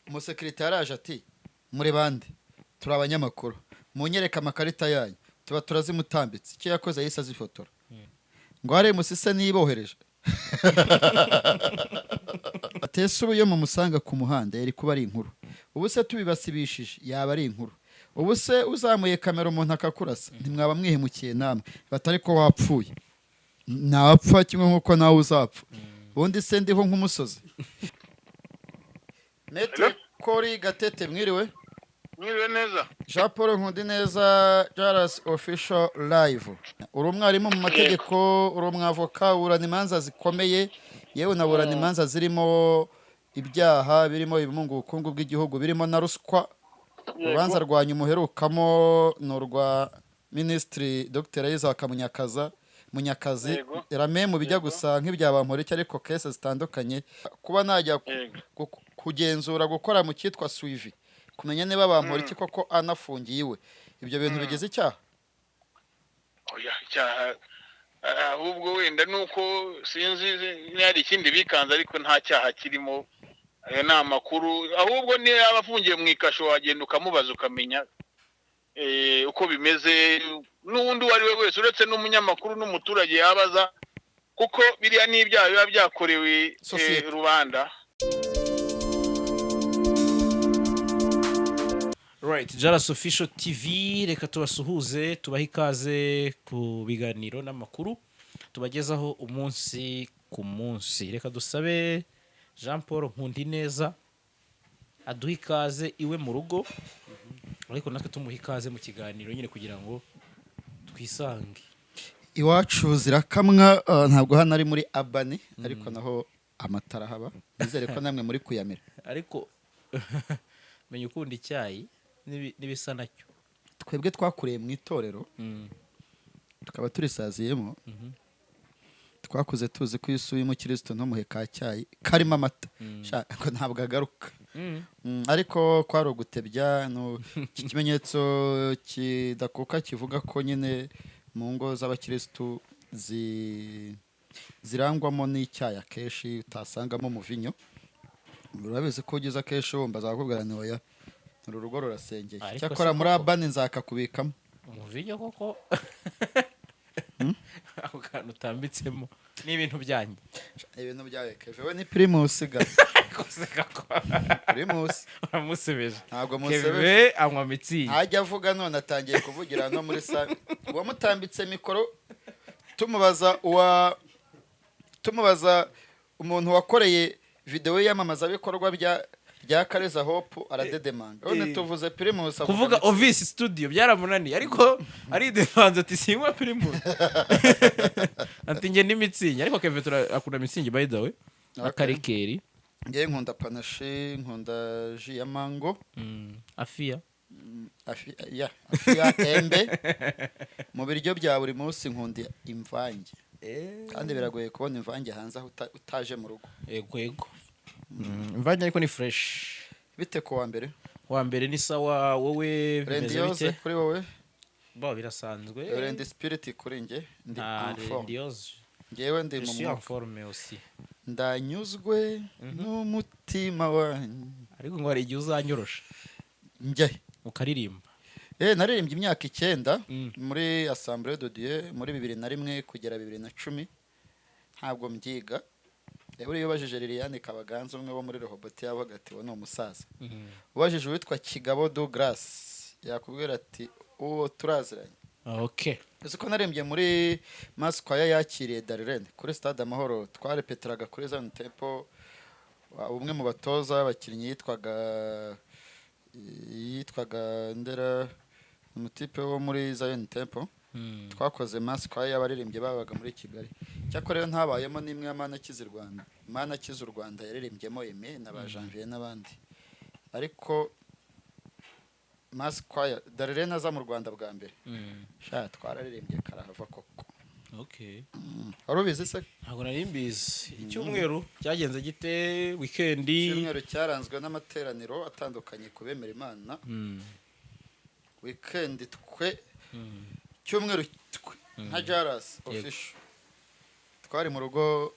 umusekirite yaraje ati muri bande turi abanyamakuru munyereka amakarita yanyu tuba turazimutambitse icyo yakoze yahise azifotora ngo hare musise nibohereje atese ubu iyo mumusanga ku muhanda yari kuba ari inkuru ubu se tubibasibishije yaba ari inkuru ubu se uzamuye kamera umuntu akakurasa ntimwaba mwihemukiye namwe batari ko wapfuye ntawapfa kimwe nk'uko nawe uzapfa ubundi se ndiho nk'umusozi Maitre Kori Gatete mwiriwe neza Jean Paul Nkundineza Jaras Official Live uri umwarimu mu mategeko uri umwavoka urana imanza zikomeye yewe naburana imanza zirimo ibyaha birimo ibimunga ubukungu bw'igihugu birimo na ruswa urubanza rwanyu muherukamo ni urwa Minisitiri Dr Isaac Munyakazi rame mu bijya gusa nk'ibyabamporiki ariko kese zitandukanye kuba najya kugenzura gukora mu cyitwa suivi kumenya niba bamporiki koko anafungiye iwe ibyo bintu bigize icyaha oya icyaha ahubwo wenda nuko sinzi hari ikindi bikanze ariko nta cyaha kirimo aya ni amakuru ahubwo ni abafungiye mu ikasho wagenda ukamubaza ukamenya uko bimeze n'undi wari we wese uretse n'umunyamakuru n'umuturage yabaza kuko biriya n'ibyaha biba byakorewe rubanda. Right, Jaras Official TV reka tubasuhuze tubaha ikaze ku biganiro n'amakuru tubagezaho umunsi ku munsi. Reka dusabe Jean Paul Nkundineza aduha ikaze iwe mu rugo ariko natwe tumuha ikaze mu kiganiro nyine kugira ngo twisange. Iwacu zirakamwa ntabwo hano ari muri Abani ariko naho amatara haba bizere ko namwe muri kuyamira ariko menya ukunda icyayi n'ibisa nacyo twebwe twakuriye mu itorero tukaba turisaziyemo twakuze tuzi ko isuye mu Kristo ntumuhe ka cyayi karimo amata ngo ntabwo agaruka ariko kwari ugutebya iki kimenyetso kidakuka kivuga ko nyine mu ngo z'abakristo zirangwamo n'icyayi akenshi utasangamo umuvinyo urabizi ko ugize akenshi wumva azakubwira ni oya uru rugo rurasengeye cyakora muri Abani nzakakubikamo umuvinyo koko ako kantu utambitsemo n'ibintu byanjye ibintu byawe Keve we ni Primus ga Primus uramusebeje ntabwo Keve musebeje anywa mitsingi ajya avuga none atangiye kuvugira no muri sale wamutambitse mikoro tumubaza umuntu wakoreye video yamamaza bikorwa bya Kareza Hope aradedemanga none tuvuze Primus kuvuga Ovis Studio byaramunaniye ariko ari defanze ati sinywa Primus ati nge n'imitsingi ariko Keve turakunda mitsingi by the way akarikeri ngiye nkunda panache nkunda ji ya mango afia embe mu biryo bya buri munsi nkunda imvange kandi biragoye kubona imvange hanze aho utaje mu rugo yego imvange ariko ni fresh bite ko wa mbere ni sawa wowe bimeze bite kuri wowe ba birasanzwe Rendi Spirit kuri nge ndi Rendioze ngewe ndi mu mwaka ndanyuzwe n'umutima wanjye ariko ngo hari igihe uzanyorosha njye ukaririmba naririmbye imyaka 9 muri Assemblée de Dieu muri 2001 kugera 2010 ntabwo mbyiga buriya ubajije Liliane Kabaganza umwe wo muri Rehoboth yavuga ati wo ni umusaza ubajije witwa Kigabo Douglas yakubwira ati uwo turaziranye okay ese ko narembye muri Masquaya yakiriye Darlene kuri Stade Amahoro twarepeteraga kuri Zion Temple umwe mu batoza abakinnyi yitwaga Ndera umutipe wo muri Zion Temple twakoze Masquaya y'abaririmbye babaga muri Kigali cyakora rero ntabayemo nimwe y'Amana Kiza Rwanda Mana Kiza Rwanda yaririmbyemo Aime na ba Janvier n'abandi ariko Masquaya Darlene aza mu Rwanda bwa mbere twararirimbye karahava koko okay warubizi se ntabwo narimbizi icyumweru cyagenze gite weekend icyumweru cyaranzwe n'amateraniro atandukanye kubemera Imana weekend twe cyumweru nka Jaras Official twari mu rugo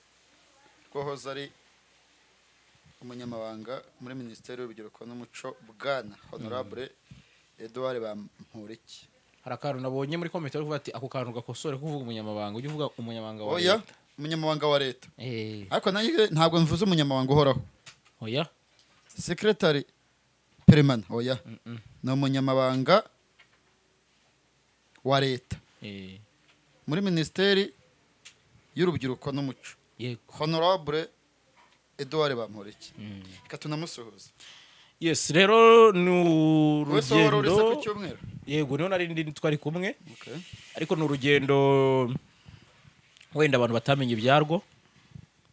rwohoze ari umunyamabanga muri minisiteri y'urubyiruko n'umuco bwana honorable Edouard Bamporiki. hari akantu nabonye muri komite bari kuvuga ati ako kantu gakosore kuvuga umunyamabanga ujye uvuga umunyamabanga wa oya leta. umunyamabanga wa leta Eh, ariko nanjye ntabwo mvuze umunyamabanga uhoraho oya. secretary permanent oya Mm-mm. ni umunyamabanga wa leta Eh, muri minisiteri y'urubyiruko n'umuco yego. honorable Edouard Bamporiki. Mm. Reka tunamusuhuze. Yes, rero ni Wese wari uri se ku urugendo. cyumweru? Yego, niho nari ndi twari kumwe. Okay. Ariko ni urugendo wenda abantu batamenye ibyarwo,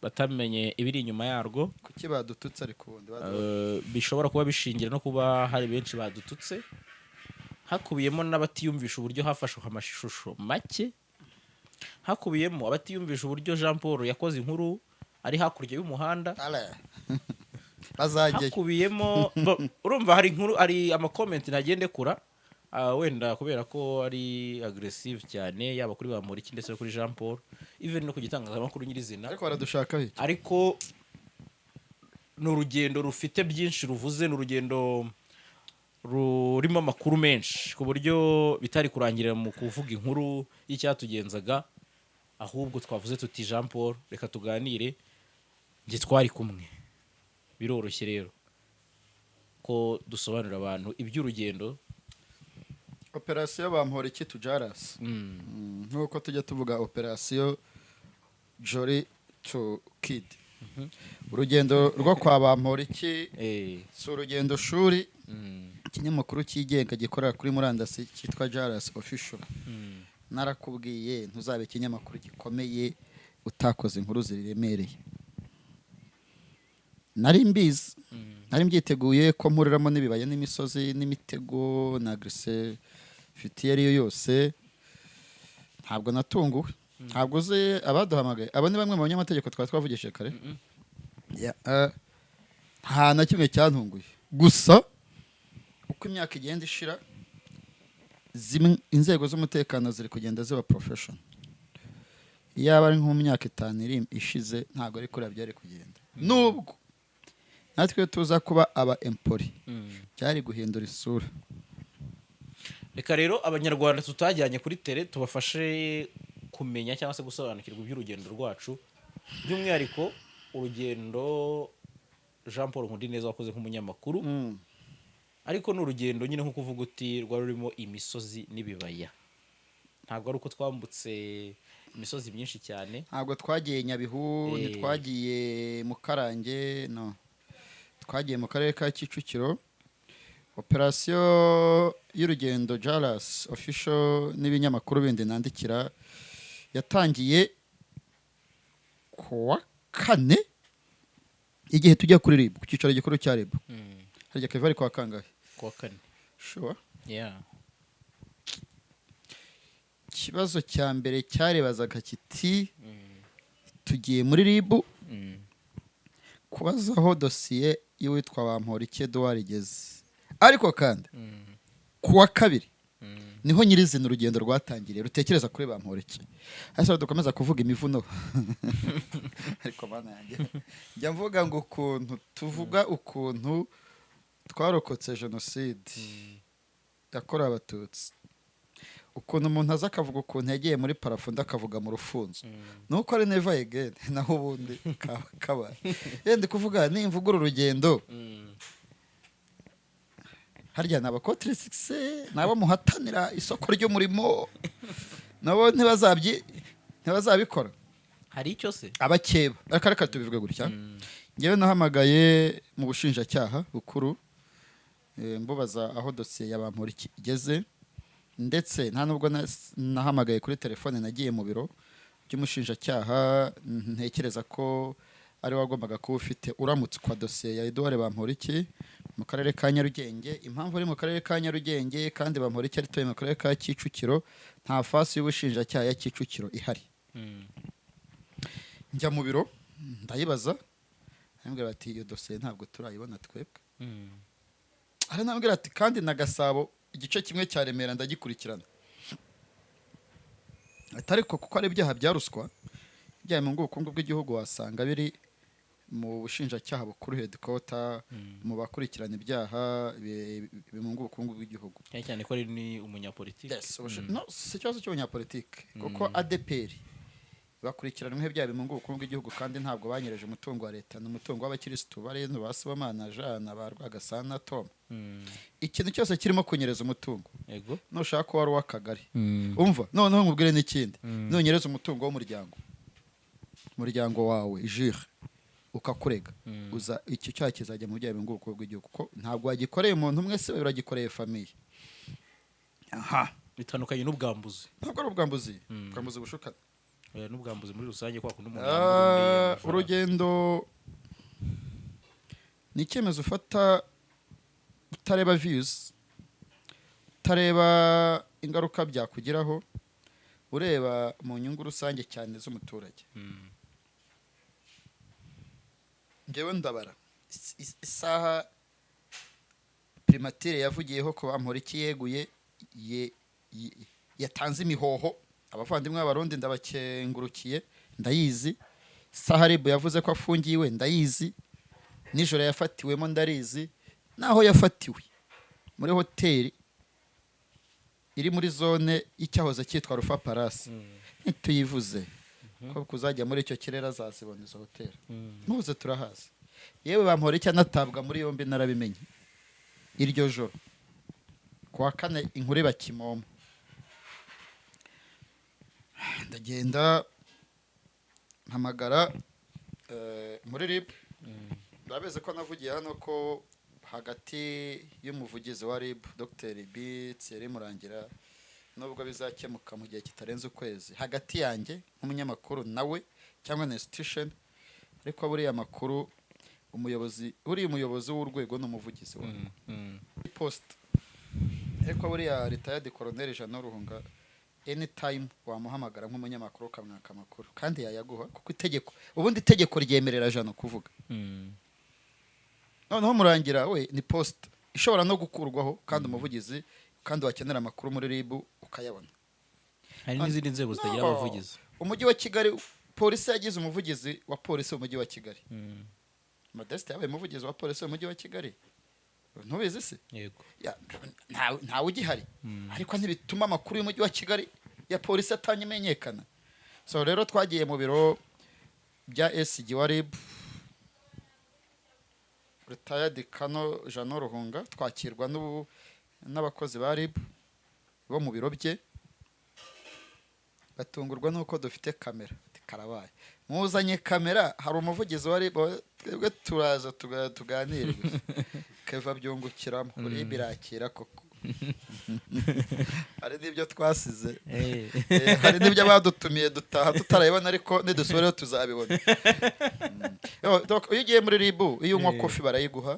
batamenye ibiri inyuma yarwo. Kuki badututse ariko ubundi Bishobora kuba bishingira no kuba hari benshi badututse, hakubiyemo n'abatiyumvisha uburyo hafashwe amashusho make, hakubiyemo abatiyumvisha uburyo Jean Paul yakoze inkuru ari hakurya y'umuhanda, bazajye hakubiyemo urumva hari inkuru, ari amakomenti ntagende kura, wenda kubera ko ari aggressive cyane yaba kuri Bamporiki ndetse no kuri Jean Paul, even no ku gitangazamakuru nyirizina, ariko baradushaka iki? ariko ni urugendo rufite byinshi ruvuze, ni urugendo rurimo amakuru menshi ku buryo bitari kurangirira mu kuvuga inkuru y'icyatugenzaga, ahubwo twavuze tuti Jean Paul reka tuganire, njye twari kumwe, biroroshye rero ko dusobanurira abantu iby'urugendo. Operasiyo Bamporiki to Jaras. Nk'uko tujya tuvuga operasiyo Jolly to Kid. Urugendo rwo kwa Bamporiki si urugendo shuri, ikinyamakuru cyigenga gikorera kuri murandasi cyitwa Jaras Official. Narakubwiye ntuzabe ikinyamakuru gikomeye utakoze inkuru ziremereye. Nari mbizi, nari mbyiteguye ko mpuriramo n'ibibaya n'imisozi n'imitego na agrese fitiye ariyo yose. Ntabwo natunguwe, ntabwo uzi abaduhamagaye, abo ni bamwe mu banyamategeko twari twavugishije kare. Nta na kimwe cyantunguye, gusa uko imyaka igenda ishira inzego z'umutekano ziri kugenda ziba professional. Yaba ari nko mu myaka 5 ishize ntabwo ari kuri byari kugenda, nubwo natwe tuza kuba aba empori byari guhindura isura. Reka rero abanyarwanda tutajyanye kuri tele tubafashe kumenya cyangwa se gusobanukirwa iby'urugendo rwacu, by'umwihariko urugendo Jean Paul Nkundineza wakoze nk'umunyamakuru. Ariko ni urugendo nyine nko kuvuga uti rwari rurimo imisozi n'ibibaya, ntabwo ari uko twambutse imisozi myinshi cyane, ntabwo twagiye Nyabihu, ntitwagiye mu Karange, no, twagiye mu karere ka Kicukiro. Operasiyo y'urugendo Jaras Official n'ibinyamakuru bindi nandikira yatangiye kuwa 4 igihe tujya kuri RIB, ku cyicaro gikuru cya RIB. Harya Kevin kwa kangahe? Kuwa 4. Sure. Yeah. Ikibazo cya mbere cyarebazaga kiti tugiye muri RIB kubazaho dosiye y'uwitwa Bamporiki Edouard igeze. Ariko kandi kuwa 2 niho nyirizina urugendo rwatangiriye rutekereza kuri Bamporiki. Hasa dukomeza kuvuga imivuno. Ariko bana yanjye njya mvuga ngo ukuntu tuvuga ukuntu twarokotse jenoside yakorewe Abatutsi, ukuntu umuntu aza akavuga ukuntu yagiye muri parafunda akavuga mu rufunzo, nuko ari never again, naho ubundi kaba yenda kuvuga nimvuga urugendo. Harya n'abakotrice nabo muhatanira isoko ry'umurimo nabo ntibazabikora. Hari icyo se Abakeba akareka tubivuge gutya. Ngewe nahamagaye mu bushinjacyaha bukuru mbubaza aho dosiye ya Bamporiki igeze, ndetse nta nubwo nahamagaye kuri telefone, nagiye mu biro by'umushinjacyaha. Ntekereza ko ari wagombaga kuba ufite uramutse kwa dosiye ya Edouard Bamporiki mu karere ka Nyarugenge. Impamvu ari mu karere ka Nyarugenge kandi Bamporiki ari tuye mu karere ka Kicukiro, nta fasi y'ubushinjacyaha ya Kicukiro ihari. Njya mu biro ndayibaza, arambwira ati iyo dosiye ntabwo turayibona twebwe. Aranambwira ati kandi na Gasabo igice kimwe cya Remera ndagikurikirana. Ariko kuko ari ibyaha bya ruswa, ibyaha mu bukungu bw'igihugu wasanga biri mu bushinjacyaha bukuru headquarter mu bakurikirana ibyaha bimunga ubukungu bw'igihugu cyane cyane ko ari ni umunyapolitiki. yes no si ikibazo cy'umunyapolitiki kuko ADPR bakurikiranwe ibyaha bimunga ubukungu bw'igihugu kandi ntabwo banyereje umutungo wa leta n'umutungo w'abakirisitu bareno basibamana Jean ba Rwagasana Tom ikintu cyose kirimo kunyereza umutungo Yego. nushaka ko wari w'akagari umva noneho nkubwire n'ikindi nunyereza umutungo w'umuryango wawe jure ukakurega uza icyo cyaha kizajya mu byaha bimunga ubukungu bw'igihugu ko ntabwo wagikoreye umuntu umwe se uragikoreye famiye aha bitandukanye n'ubwambuzi. ntabwo ari ubwambuzi ubwambuzi bushukana n'ubwambuzi muri rusange kwa kundi urugendo ni icyemezo ufata utareba views utareba ingaruka byakugiraho ureba mu nyungu rusange cyane z'umuturage ngewe ndabara isaha primatire yavugiyeho ko Bamporiki yeguye yatanze imihoho abavandimwe b'abarundi ndabakengurukiye ndayizi Saharibu yavuze ko afungiwe ndayizi nijoro yafatiwemo ndarizi naho yafatiwe muri hoteli iri muri zone y'icyahoze cyitwa Rufa Palace ntituyivuze ko kuzajya muri icyo kirere azazibona izo hoteli muze turahazi yewe Bamporiki anatabwa muri yombi narabimenye iryo joro kuwa kane inkuru bakimomo ndagenda mpamagara muri RIB ndabeze ko navugiye hano ko hagati y'umuvugizi wa RIB Dr. Thierry Murangira nubwo bizakemuka mu gihe kitarenze ukwezi hagati yanjye nk'umunyamakuru nawe cyangwa na institution ariko buriya makuru umuyobozi w'urwego n'umuvugizi wa post ariko buriya retired colonel Jean Ruhunga anytime wamuhamagara nk'umunyamakuru ukamwaka amakuru kandi yayaguha kuko ubundi itegeko ryemerera Jean kuvuga noneho Murangira we ni post ishobora no gukurwaho kandi umuvugizi kandi wakenera amakuru muri RIB ukayabona. Hari n'izindi nzego zitagira abavugizi. Umujyi wa Kigali polisi yagize umuvugizi wa polisi w'umujyi wa Kigali. Modeste yabaye umuvugizi wa polisi w'umujyi wa Kigali. Ntubizi se? Yego. Ntawe ugihari. Ariko ntibituma amakuru y'umujyi wa Kigali ya polisi atanyamenyekana. So rero twagiye mu biro bya SG wa RIB retired Kano Jean Ruhunga twakirwa n'abakozi ba RIB bo mu biro bye batungurwa nuko dufite kamera karabaye muzanye kamera hari umuvugizi wa RIB twebwe turaza tuganire keva byungukiramo RIB irakira koko hari n'ibyo twasize hari n'ibyo badutumiye dutaha tutarabibona ariko nidusubirayo tuzabibona iyo ugiye muri RIB iyo unywa kofi barayiguha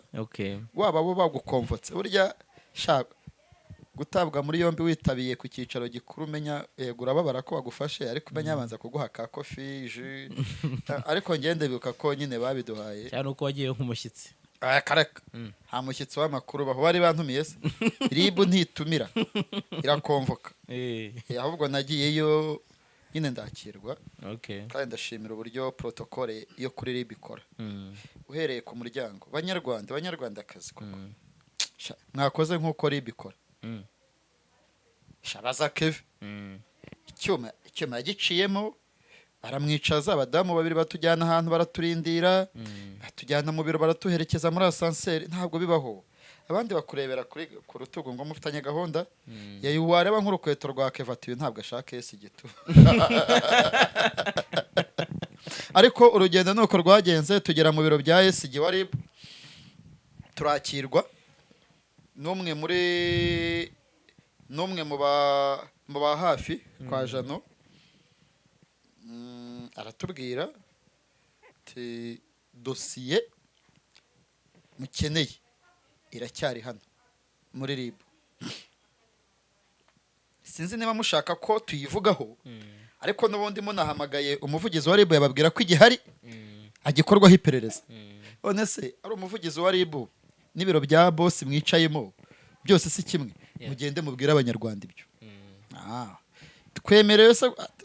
waba bo bagukomvotse burya shaka gutabwa muri yombi witabiye ku cyicaro gikuru umenya urababara ko bagufashe ariko umenya abanza kuguha ka kofi jus ariko ngende bibuka ko nyine babiduhaye cyane uko wagiye nk'umushyitsi kareka nta mushyitsi w'amakuru baho bari bantumiye se RIB ntitumira irakomvoka ahubwo nagiyeyo nyine ndakirwa kandi ndashimira uburyo protocole yo kuri RIB ikora uhereye ku muryango banyarwandakazi koko mwakoze nk'uko RIB ikora shabaza Keve icyuma yagiciyemo baramwicaza abadamu babiri batujyana ahantu baraturindira batujyana mu biro baratuherekeza muri asanseri ntabwo bibaho abandi bakurebera ku rutugu ngo mufitanye gahunda wareba nk'urukweto rwa Keve ati ntabwo ashaka gitu ariko urugendo nuko rwagenze tugera mu biro bya SG wa RIB turakirwa n'umwe mu ba hafi kwa Jano aratubwira ati dosiye mukeneye iracyari hano muri RIB sinzi niba mushaka ko tuyivugaho ariko n'ubundi munahamagaye umuvugizi wa RIB yababwira ko igihari agikorwaho iperereza none se ari umuvugizi wa RIB n'ibiro bya boss mwicayemo byose si kimwe mugende mubwira abanyarwanda ibyo twemerewe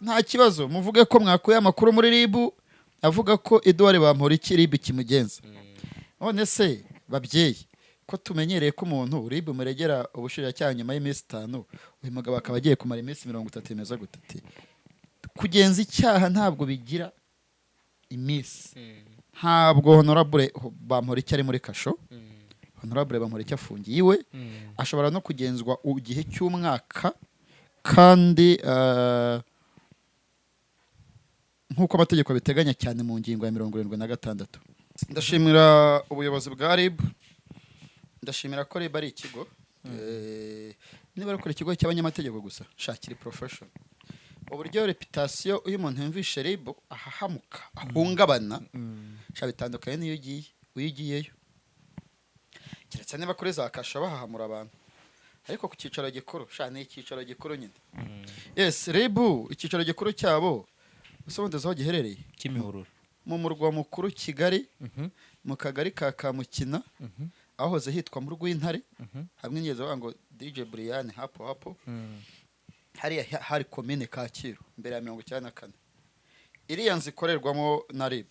nta kibazo muvuge ko mwakuye amakuru muri RIB avuga ko Edouard Bamporiki RIB kimugenza. None se babyeyi ko tumenyereye ko umuntu RIB muregera ubushinjacyaha nyuma y'iminsi 5 uyu mugabo akaba agiye kumara iminsi 30 imeze gutati kugenza icyaha ntabwo bigira iminsi. Ntabwo honorable Bamporiki ari muri kasho. Honorable Bamporiki afungiye iwe ashobora no kugenzwa igihe cy'umwaka kandi nk'uko amategeko biteganya cyane mu ngingo ya 76. Ndashimira ubuyobozi bwa RIB, ndashimira ko RIB ari ikigo niba ari ikigo cy'abanyamategeko gusa shakira profession. Uburyo reputation uyu muntu yumvishe RIB ahahamuka ahungabana shabitandukanye niyo uyigiyeyo keretse niba kuri za kasha bahahamura abantu ariko ku cyicaro gikuru ni icyicaro gikuru nyine. Yes, RIB icyicaro gikuru cyabo usobanduza aho giherereye Kimihurura mu murwa mukuru Kigali mu kagari ka Kamukina ahoze hitwa mu Rwintare hamwe ngeze ngo DJ Brian hapo hari commune Kacyiru mbere ya 94. Iriya nzi ikorerwamo na RIB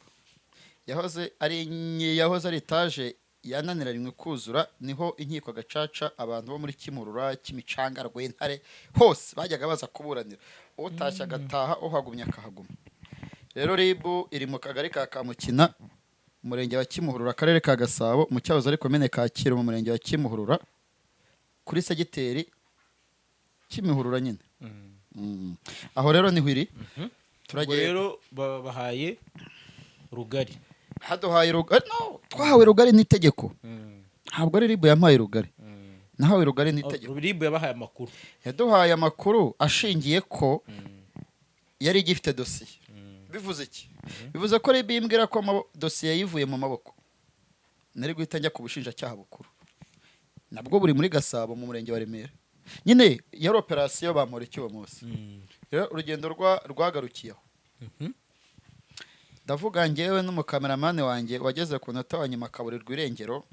yahoze ari etage yananiranywe kuzura niho inkiko gacaca abantu bo muri Kimurura Kimicanga Rwintare hose bajyaga baza kuburanira utashya gataha uhagumya akahaguma. Rero RIB iri mu kagari ka Kamukina umurenge wa Kimuhurura akarere ka Gasabo mu cyahoze ari commune Kacyiru mu murenge wa Kimuhurura kuri segiteri Kimihurura nyine. Aho rero niho iri. Turagiye rero bahaye rugari. Haduhaye rugari no twahawe rugari n'itegeko. Ntabwo ari RIB yampaye rugari. Nahawe rugari n'itegeko. RIB yabahaye amakuru. Yaduhaye amakuru ashingiye ko yari igifite dosiye. Bivuze iki? Bivuze ko RIB imbwira ko dosiye yivuye mu maboko. Nari guhita njya ku bushinjacyaha bukuru. Nabwo buri muri Gasabo mu murenge wa Remera. Nyine yari operation Bamporiki uwo munsi. Rero urugendo rwagarukiyeho. Ndavuga ngewe n'umukameramani wanjye wageze ku nota wa nyuma kaburirwa irengero.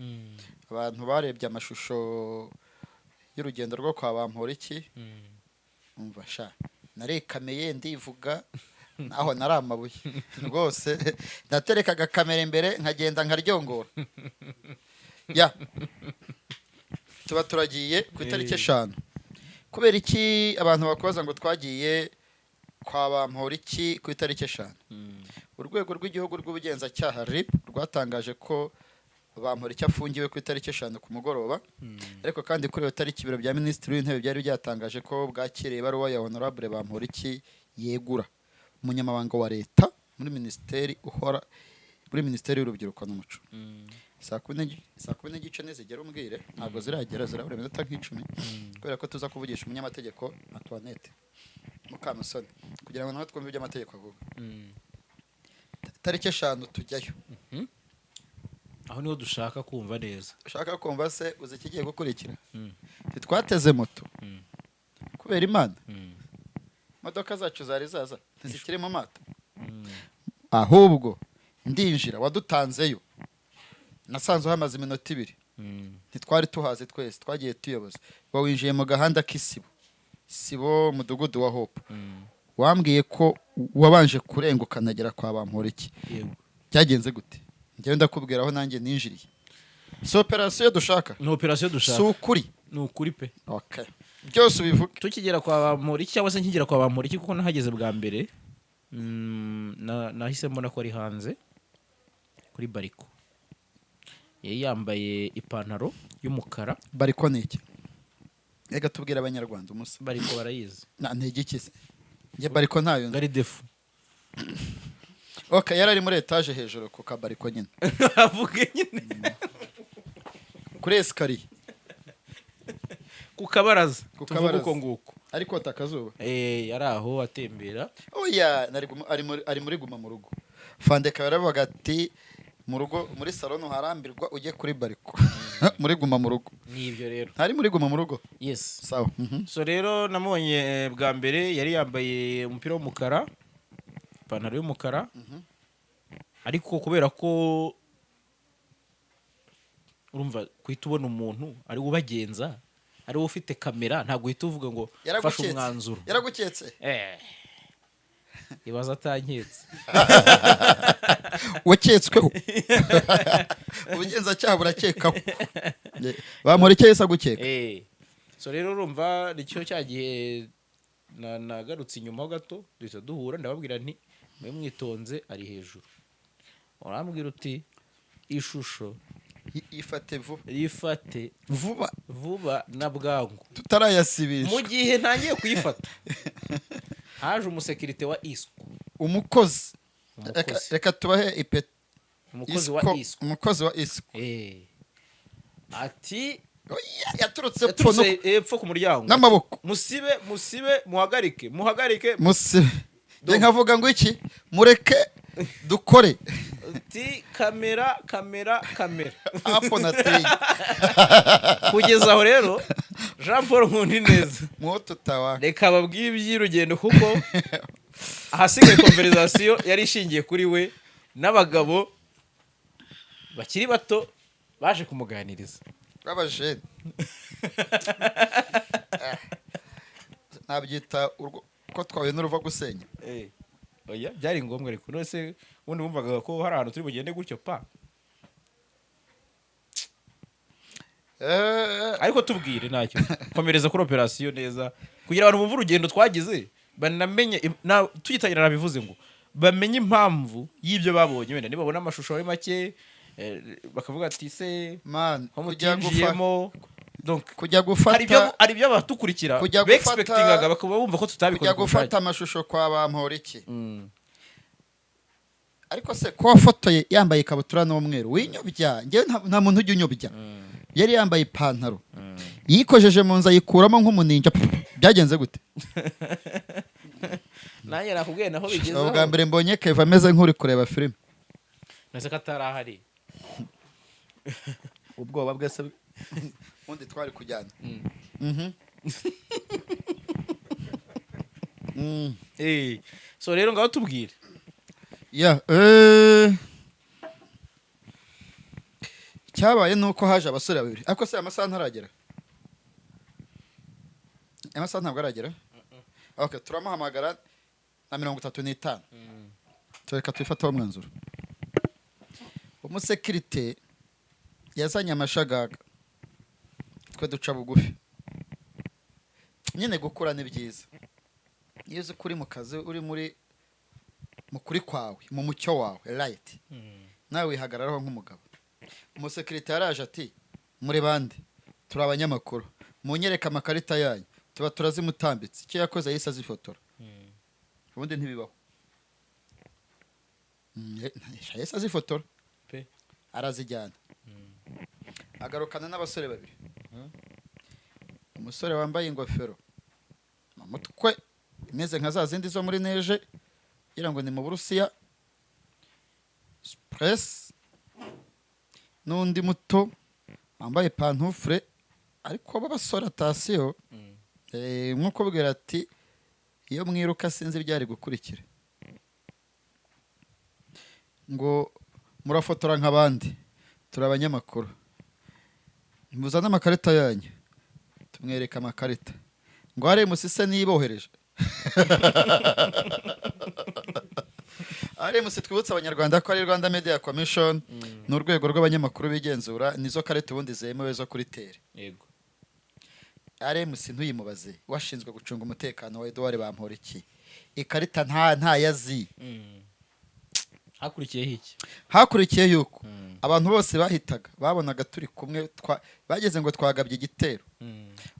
Abantu barebye amashusho y'urugendo rwo kwa Bamporiki. Umva sha narekameye ndivuga naho nari amabuye rwose naterekaga kamera imbere nkagenda nkaryongora. Ya tuba turagiye ku itariki 5 kubera iki abantu bakoza ngo twagiye kwa Bamporiki ku itariki 5. Urwego rw'igihugu rw'ubugenzacyaha RIB rwatangaje ko Bamporiki afungiwe ku itariki 5 ku mugoroba. Ariko kandi kuri iyo tariki ibiro bya Minisitiri w'Intebe byari byatangaje ko bwakiriye ibaruwa ya Honorable Bamporiki yegura umunyamabanga wa leta muri ministeri uhora muri Minisiteri y'Urubyiruko n'Umuco. Saa 10 n'igice nizigera umbwire ntabwo ziragera zirabura iminota nk'icumi kubera ko tuza kuvugisha umunyamategeko Antoinette Mukamusoni kugira ngo nawe twumve ibyo amategeko avuga. Tariki 5 tujyayo. Aho niho dushaka kumva neza. Ushaka kumva se uzi ikigiye gukurikira? Twateze moto kubera Imana. Modoka zacu zari zaza ntizikiri mu mato. Ahubwo ndinjira wadutanzeyo nasanze hamaze iminota 2. Ntitwari tuhaze twese twagiye tuyoboza. Winjiye mu gahanda k'isibo mudugudu wa Hope. Wambwiye ko wabanje kurenguka nagera kwa Bamporiki. Yego. Byagenze gute? Njyewe ndakubwira aho nanjye ninjiriye. So operation dushaka. No operation dushaka. So ukuri. Ni ukuri pe. Okay. Byose ubivuga. Tukigera kwa Bamporiki cyangwa se nkigera kwa Bamporiki kuko nahageze bwa mbere. Nahise mbona ko ari hanze kuri bariko. Yari yambaye ipantaro y'umukara. Bariko ni iki? Ega tubwira abanyarwanda umusa. Bariko barayizi. Ntegikize. Nge bariko ntayo. Ngari defu. Okay, yari ari muri etage hejuru ku kabariko nyine. Avuge nyine. Kuri escalier. Ku kabaraza. Tuvuga uko nguko. Ariko takazuba. Yari aho atembera. Oya, ari muri guma mu rugo. Fandeka yaravuga ati mu rugo muri salon harambirwa ujye kuri bariko. Muri guma mu rugo. Nibyo rero. Ntari muri guma mu rugo. Yes. Sawa. So rero namubonye bwa mbere yari yambaye umupira w'umukara, ipantaro y'umukara. Ariko kubera ko urumva kwita ubona umuntu ari ubagenza ari ufite kamera ntabwo uhita uvuga ngo fasha umwanzuro. Yaraguketse. ibaza atanketse waketsweho ubugenzacyaha burakekaho bamurekeye se agukeka. so rero urumva nicyo cya gihe nagarutse inyuma ho gato duhita duhura ndababwira nti mwe mwitonze ari hejuru, urambwira uti ishusho ifate vuba, rifate vuba na bwangu tutarayasibisha. mu gihe ntangiye kuyifata haje umusekirite wa isco, umukozi reka tubahe ipeti, umukozi wa isco, umukozi wa isco ati yaturutse epfo ku muryango n'amaboko, musibe muhagarike musibe nkavuga ngo iki mureke dukore uti kamera hapo nateye kugeza aho rero Jean Paul Nkundi neza moto tawa reka babwiye iby'urugendo kuko ahasigaye conversation yari ishingiye kuri we n'abagabo bakiri bato baje kumuganiriza babajene nabyita ko twawe n'uruva gusenya. oya byari ngombwa ariko nose ubundi bumvaga ko hari ahantu turi bugende gutyo pa ariko tubwire ntacyo komereza kuri operation neza kugira abantu bumve urugendo twagize banamenye tugitangira nabivuze ngo bamenye impamvu y'ibyo babonye, wenda nibabona amashusho ari make bakavuga ati se man homutijemo donc kujya gufata ari byo abatukurikira expectingaga bakaba bumva ko tutabikoze kujya gufata amashusho kwa Bamporiki. Ariko se ko wafotoye yambaye ikabutura n'umweru winyobya, ngewe nta muntu ujya unyobya, yari yambaye ipantaro yikojeje mu nzu ayikuramo nk'umuninja. Byagenze gute? nanjye nakubwiye naho bigeze ubwa mbere mbonye Keva ameze nk'uri kureba filime, nase katarahari ubwoba bwese undi twari kujyana. So rero ngaho tubwire cyabaye nuko haje abasore babiri, ariko se amasaha ntaragera, amasaha ntabwo aragera. Okay, turamuhamagara na 35 tureka twifataho umwanzuro. Umusekirite yazanye amashagaga, twe duca bugufi. Nyine gukura ni byiza, iyo uzi kuri mu kazi uri mu kuri kwawe mu mucyo wawe right, nawe wihagararaho nk'umugabo. Umusekirite yaraje ati muri bande, turi abanyamakuru, munyereka amakarita yanyu, tuba turazimutambitse. Icyo yakoze yise azifotora, ubundi ntibibaho. Yahise azifotora arazijyana, agarukana n'abasore babiri. Umusore wambaye ingofero mu mutwe imeze nka za zindi zo muri neje, kugira ngo ni mu Burusiya, press, n'undi muto wambaye pantufure. Ariko b'abasore atasiyo nk'uko bwira ati iyo mwiruka sinzi byari gukurikira, ngo murafotora nk'abandi, turi abanyamakuru, muzane amakarita yanyu. Tumwereka amakarita, ngo hari musise nibohereje. Ari musi twibutsa abanyarwanda ko ari Rwanda Media Commission n'urwego rw'abanyamakuru bigenzura, nizo karita ubundi zemewe zo kuri tere. Yego. Ari musi ntuyimubaze washinzwe gucunga umutekano wa Edouard Bamporiki, ikarita nta yazi. Hakurikiyeho iki? Hakurikiye yuko abantu bose bahitaga babonaga turi kumwe, bageze ngo twagabye igitero.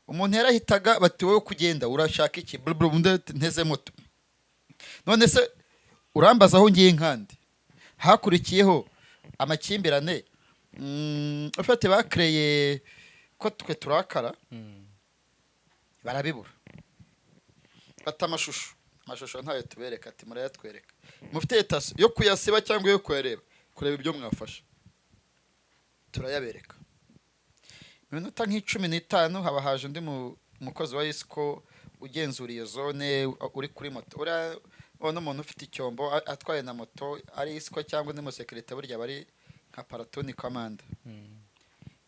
Umuntu yarahitaga bati wowe kugenda urashaka iki, nteze moto, none se urambaza aho ngiye nkandi. Hakurikiyeho amakimbirane, ufite bakreye ko twe turakara, barabibura, bata amashusho ntayo tubereka, ati murayatwereka, mufite etasi yo kuyasiba cyangwa yo kureba ibyo mwafasha, turayabereka. Minota nk'15 haba haje undi mukozi wa Isco ugenzura iyo zone uri kuri moto. Urabona umuntu ufite icyombo atwaye na moto ari Isco cyangwa undi musekirite, burya bari nka paratoni command.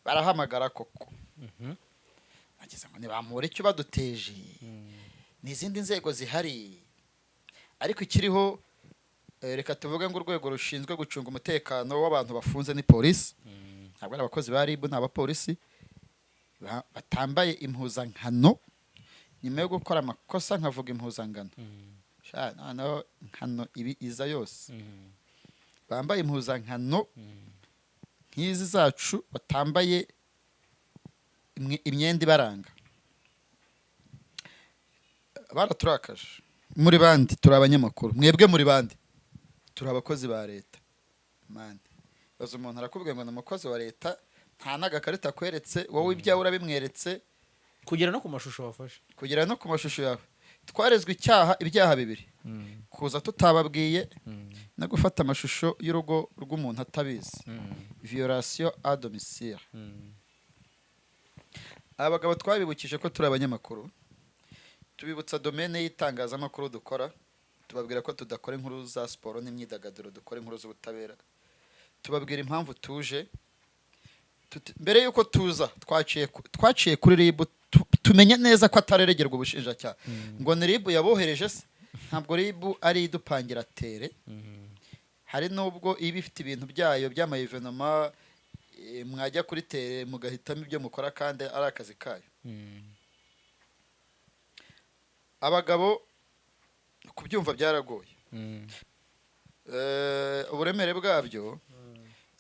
Barahamagara koko, ageze ngo Bamporiki baduteje, n'izindi nzego zihari, ariko ikiriho reka tuvuge ngo urwego rushinzwe gucunga umutekano w'abantu bafunze ni polisi, ntabwo ari abakozi ba RIB, ni abapolisi batambaye impuzankano nyuma yo gukora amakosa nkavuga impuzangano noneho nkano ibi iza yose bambaye impuzankano nk'izi zacu, batambaye imyenda ibaranga, baraturakaje. Muri bandi turi abanyamakuru, mwebwe muri bandi turi abakozi ba leta. Mande baza umuntu arakubwiye ngo ni umukozi wa leta, nta n'agakarita akweretse, wowe ibyawe urabimweretse, kugera no ku mashusho wafashe, kugera no ku mashusho yawe. Twarezwe ibyaha bibiri, kuza tutababwiye no gufata amashusho y'urugo rw'umuntu atabizi, violation à domicile. Abagabo twabibukije ko turi abanyamakuru, tubibutsa domaine y'itangazamakuru dukora, tubabwira ko tudakora inkuru za siporo n'imyidagaduro, dukora inkuru z'ubutabera. Tubabwira impamvu tuje, mbere yuko tuza twaciye kuri RIB, tumenya neza ko atareregerwa ubushinjacyaha ngo ni RIB yabohereje se, ntabwo RIB ari idupangira tere. Hari nubwo iba ifite ibintu byayo by'amayivenoma, mwajya kuri tere mugahitamo ibyo mukora kandi ari akazi kayo. Abagabo kubyumva byaragoye, uburemere bwabyo.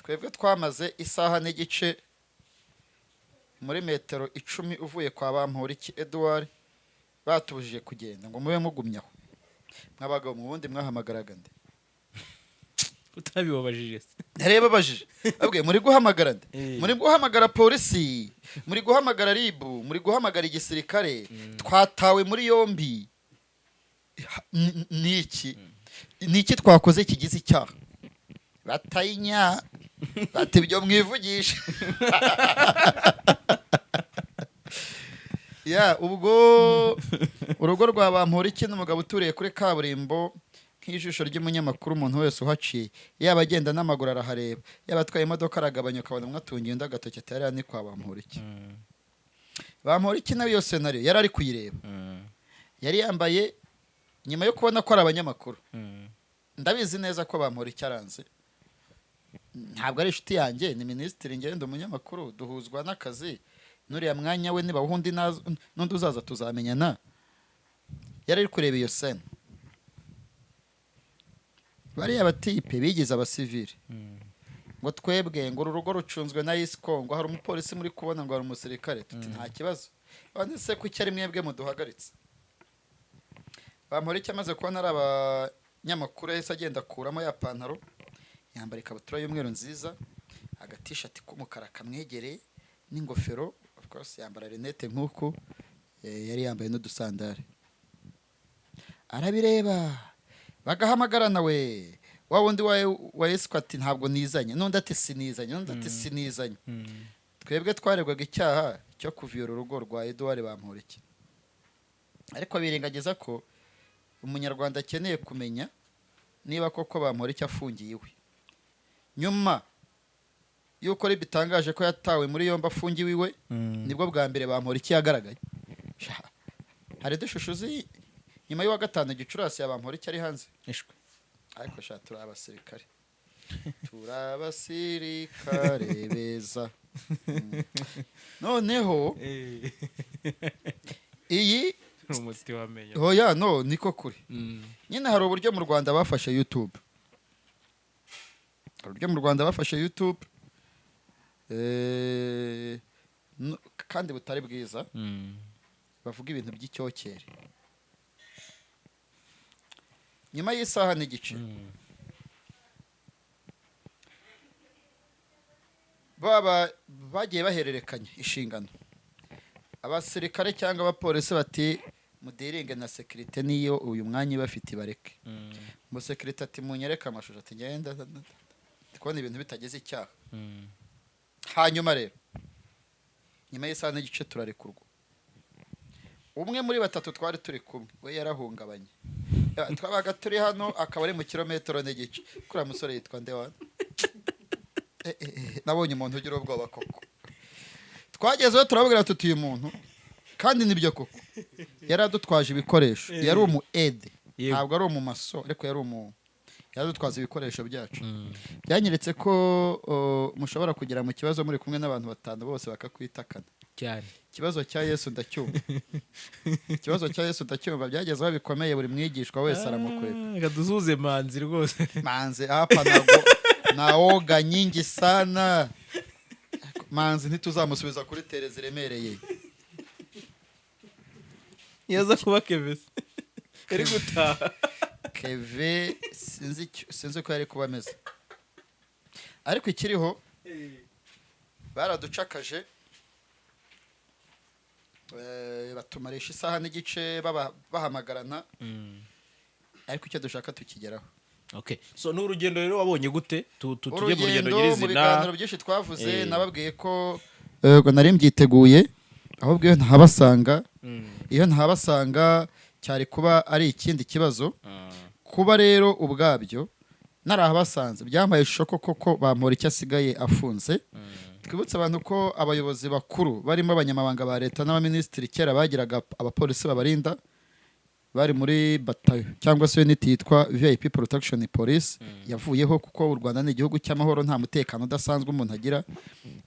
Twebwe twamaze isaha n'igice muri metero 10 uvuye kwa Bamporiki Edouard, batubujije kugenda ngo mube mugumyaho. Mwabagabo mu bundi mwahamagaraga nde? utabibabajije se? Nareba bajije abwe muri guhamagara nde? Muri guhamagara polisi, muri guhamagara RIB, muri guhamagara igisirikare. Twatawe muri yombi. Niki twakoze kigize icyaha? Batayinya bati ibyo mwivugisha. Ubwo urugo rwa Bamporiki n'umugabo uturiye kuri kaburimbo nk'ijisho ry'umunyamakuru, umuntu wese uhaciye, yaba agenda n'amaguru arahareba, yaba atwaye imodoka aragabanya, ukabona umwe atungiye undi agatoki atari ni kwa Bamporiki. Bamporiki nawe yose nari yari ari kuyireba, yari yambaye, nyuma yo kubona ko ari abanyamakuru. Ndabizi neza ko Bamporiki aranze, ntabwo ari inshuti yanjye, ni minisitiri, ngende umunyamakuru, duhuzwa n'akazi. Nuriya mwanya we niba wundi n'undi uzaza tuzamenyana. Yari ari kureba iyo scene. Bariya batipe bigize abasivili ngo twebwe ngo urugo rucunzwe na ISCO, ngo hari umupolisi muri kubona ngo hari umusirikare. Tuti nta kibazo, bane se ko cyari mwebwe muduhagaritse. Bamporiki amaze kubona ari abanyamakuru, yahise agenda akuramo ya pantaro, yambara ikabutura y'umweru nziza, agatishati k'umukara kamwegereye n'ingofero, of course yambara rinete nk'uko yari yambaye n'udusandare. Arabireba bagahamagara nawe, wa wundi wa ISCO ati ntabwo nizanye, n'undi ati sinizanye, n'undi ati sinizanye. Twebwe twaregwaga icyaha cyo kuviyora urugo rwa Edouard Bamporiki, ariko birengagiza ko umunyarwanda akeneye kumenya niba koko Bamporiki afungiye iwe. Nyuma yuko RIB bitangaje ko yatawe muri yombi afungiwe iwe, nibwo bwa mbere Bamporiki yagaragaye. Hari dushushuzi nyuma y'uwa gatanu Gicurasi ya Bamporiki ari hanze. Ariko turi abasirikare, turi abasirikare beza. Noneho iyi umuti wamenya. Hoya no niko kuri. Nyine hari uburyo mu Rwanda bafashe YouTube. Uburyo mu Rwanda bafashe YouTube kandi butari bwiza. Bavuga ibintu by'icyokere. Nyuma y'isaha n'igice bagiye bahererekanya inshingano. Abasirikare cyangwa abapolisi bati mudiringe na sekirite, niyo uyu mwanya bafite bareke. Mu sekirite ati munyereka amashusho, ati ngenda kubona ibintu bitageze icyaha. Hanyuma rero nyuma y'isaha n'igice turarekurwa. Umwe muri batatu twari turi kumwe we yarahungabanye. Twabaga turi hano akaba ari mu kilometero n'igice. Kuri musore yitwa Ndewana. Nabonye umuntu ugira ubwoba koko. Twagezeho turababwira tuti uyu muntu kandi nibyo koko yaradutwaje ibikoresho, yari umu aide. Yego. ntabwo ari umumaso ariko yaradutwaza ibikoresho byacu. Byanyeretse ko mushobora kugera mu kibazo muri kumwe n'abantu batanu bose bakakwitakana cyane. ikibazo cya Yesu ndacyumva ikibazo cya Yesu ndacyumva byageze aho bikomeye buri mwigishwa wese aramukwega. Reka dusuhuze Manzi rwose. Manzi hapa naoga nyingi sana. Manzi ntituzamusubiza kuri tere ziremereye. Yaza kuba Kevese. Eri gutaha. Keve sinzi ko yari kuba ameze. Ariko ikiriho baraducakaje batumarisha isaha n'igice bahamagarana. Ariko icyo dushaka tukigeraho. Okay. So n'urugendo rero wabonye gute? Tujye mu rugendo Urugendo nyirizina. mu biganiro byinshi twavuze nababwiye ko nari mbyiteguye ahubwo iyo ntahabasanga cyari kuba ari ikindi kibazo. Kuba rero ubwabyo narahabasanze byambaye ishoko koko bampora icyo asigaye afunze. Twibutse abantu ko abayobozi bakuru barimo abanyamabanga ba leta n'abaminisitiri kera bagiraga abapolisi babarinda bari muri batayo cyangwa se unit yitwa VIP Protection Police. Yavuyeho kuko u Rwanda ni igihugu cy'amahoro, nta mutekano udasanzwe umuntu agira.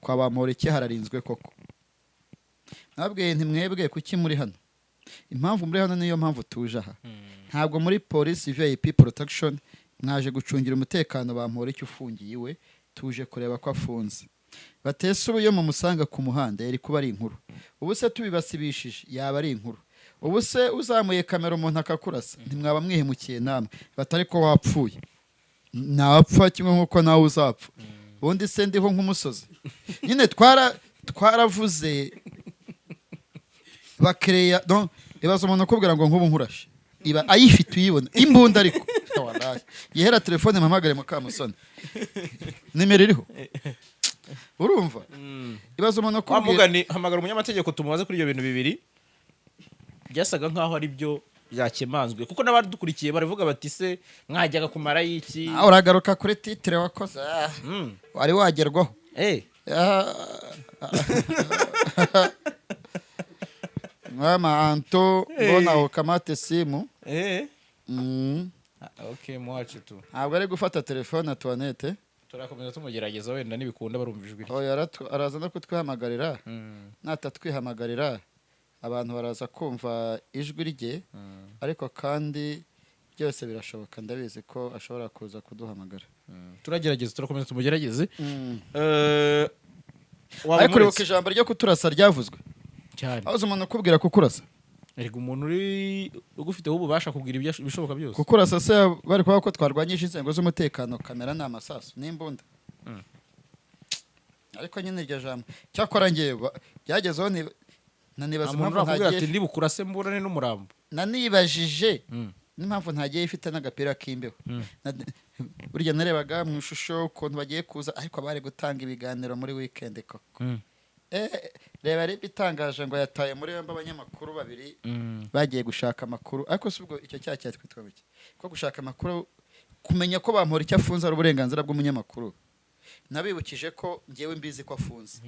Kwa bamporiki hararinzwe koko. Nabwiye nti mwebwe kuki muri hano? Impamvu muri hano niyo mpamvu tuje aha. Ntabwo muri Police VIP Protection mwaje gucungira umutekano bamporiki ufungiye iwe, tuje kureba ko afunze. Batese ubu yo mu musanga ku muhanda yari kuba ari inkuru. Ubu se tubibasibishije yaba ari inkuru. Ubu se uzamuye kamera umuntu akakurasa ntimwaba mwihemukiye namwe batari ko wapfuye. Napfa kimwe nkuko nawe uzapfa. Ubundi se ndiho nk'umusozi. Nyine twaravuze bakereya donc ibazo umuntu akubwira ngo nk'ubu nkurashe. Iba ayifite uyibona imbunda ariko. Wallahi. Yehera telefone mpamagare mu Kamusoni. Nimero iriho. Urumva? Ibazo umuntu akubwira hamagara umunyamategeko tumubaze kuri ibyo bintu bibiri. Byasaga nkaho ari byo byakemanzwe kuko n'abadukurikiye baravuga bati se mwajyaga kumara y'iki. Uragaruka kuri titre wakoze. Wari wagerwaho. Mama Anto mbona ukamate simu. Okay, mwacu tu. Ntabwo ari gufata telefone Antoinette. Turakomeza tumugerageza wenda nibikunda barumva ijwi. Araza no kutwihamagarira. Natatwihamagarira abantu baraza kumva ijwi rye. Ariko kandi byose birashoboka, ndabizi ko ashobora kuza kuduhamagara. Turagerageza turakomeza tumugerageze. Ariko uribuka ijambo ryo kuturasa ryavuzwe cyane. Aho umuntu ukubwira kukurasa. Erega umuntu uri ugufiteho ububasha kubwira ibishoboka byose. Kukurasa se bari kuvuga ko twarwanyije inzego z'umutekano, kamera n'amasasu n'imbunda. Ariko nyine iryo jambo cyakora ngewe byagezeho nanibaza impamvu ntagiye ati ndi bukurase mburane n'umurambo. Nanibajije n'impamvu ntagiye ifite n'agapira k'imbeho. Burya narebaga mu ishusho ukuntu bagiye kuza ariko bari gutanga ibiganiro muri weekend koko. Reba ari bitangaje ngo yataye muri yombi abanyamakuru babiri bagiye gushaka amakuru. Ariko subwo icyo cyaha cyatwitwa biki ko gushaka amakuru, kumenya ko bampora icyo afunze ari uburenganzira bw'umunyamakuru. Nabibukije ko ngewe mbizi ko afunze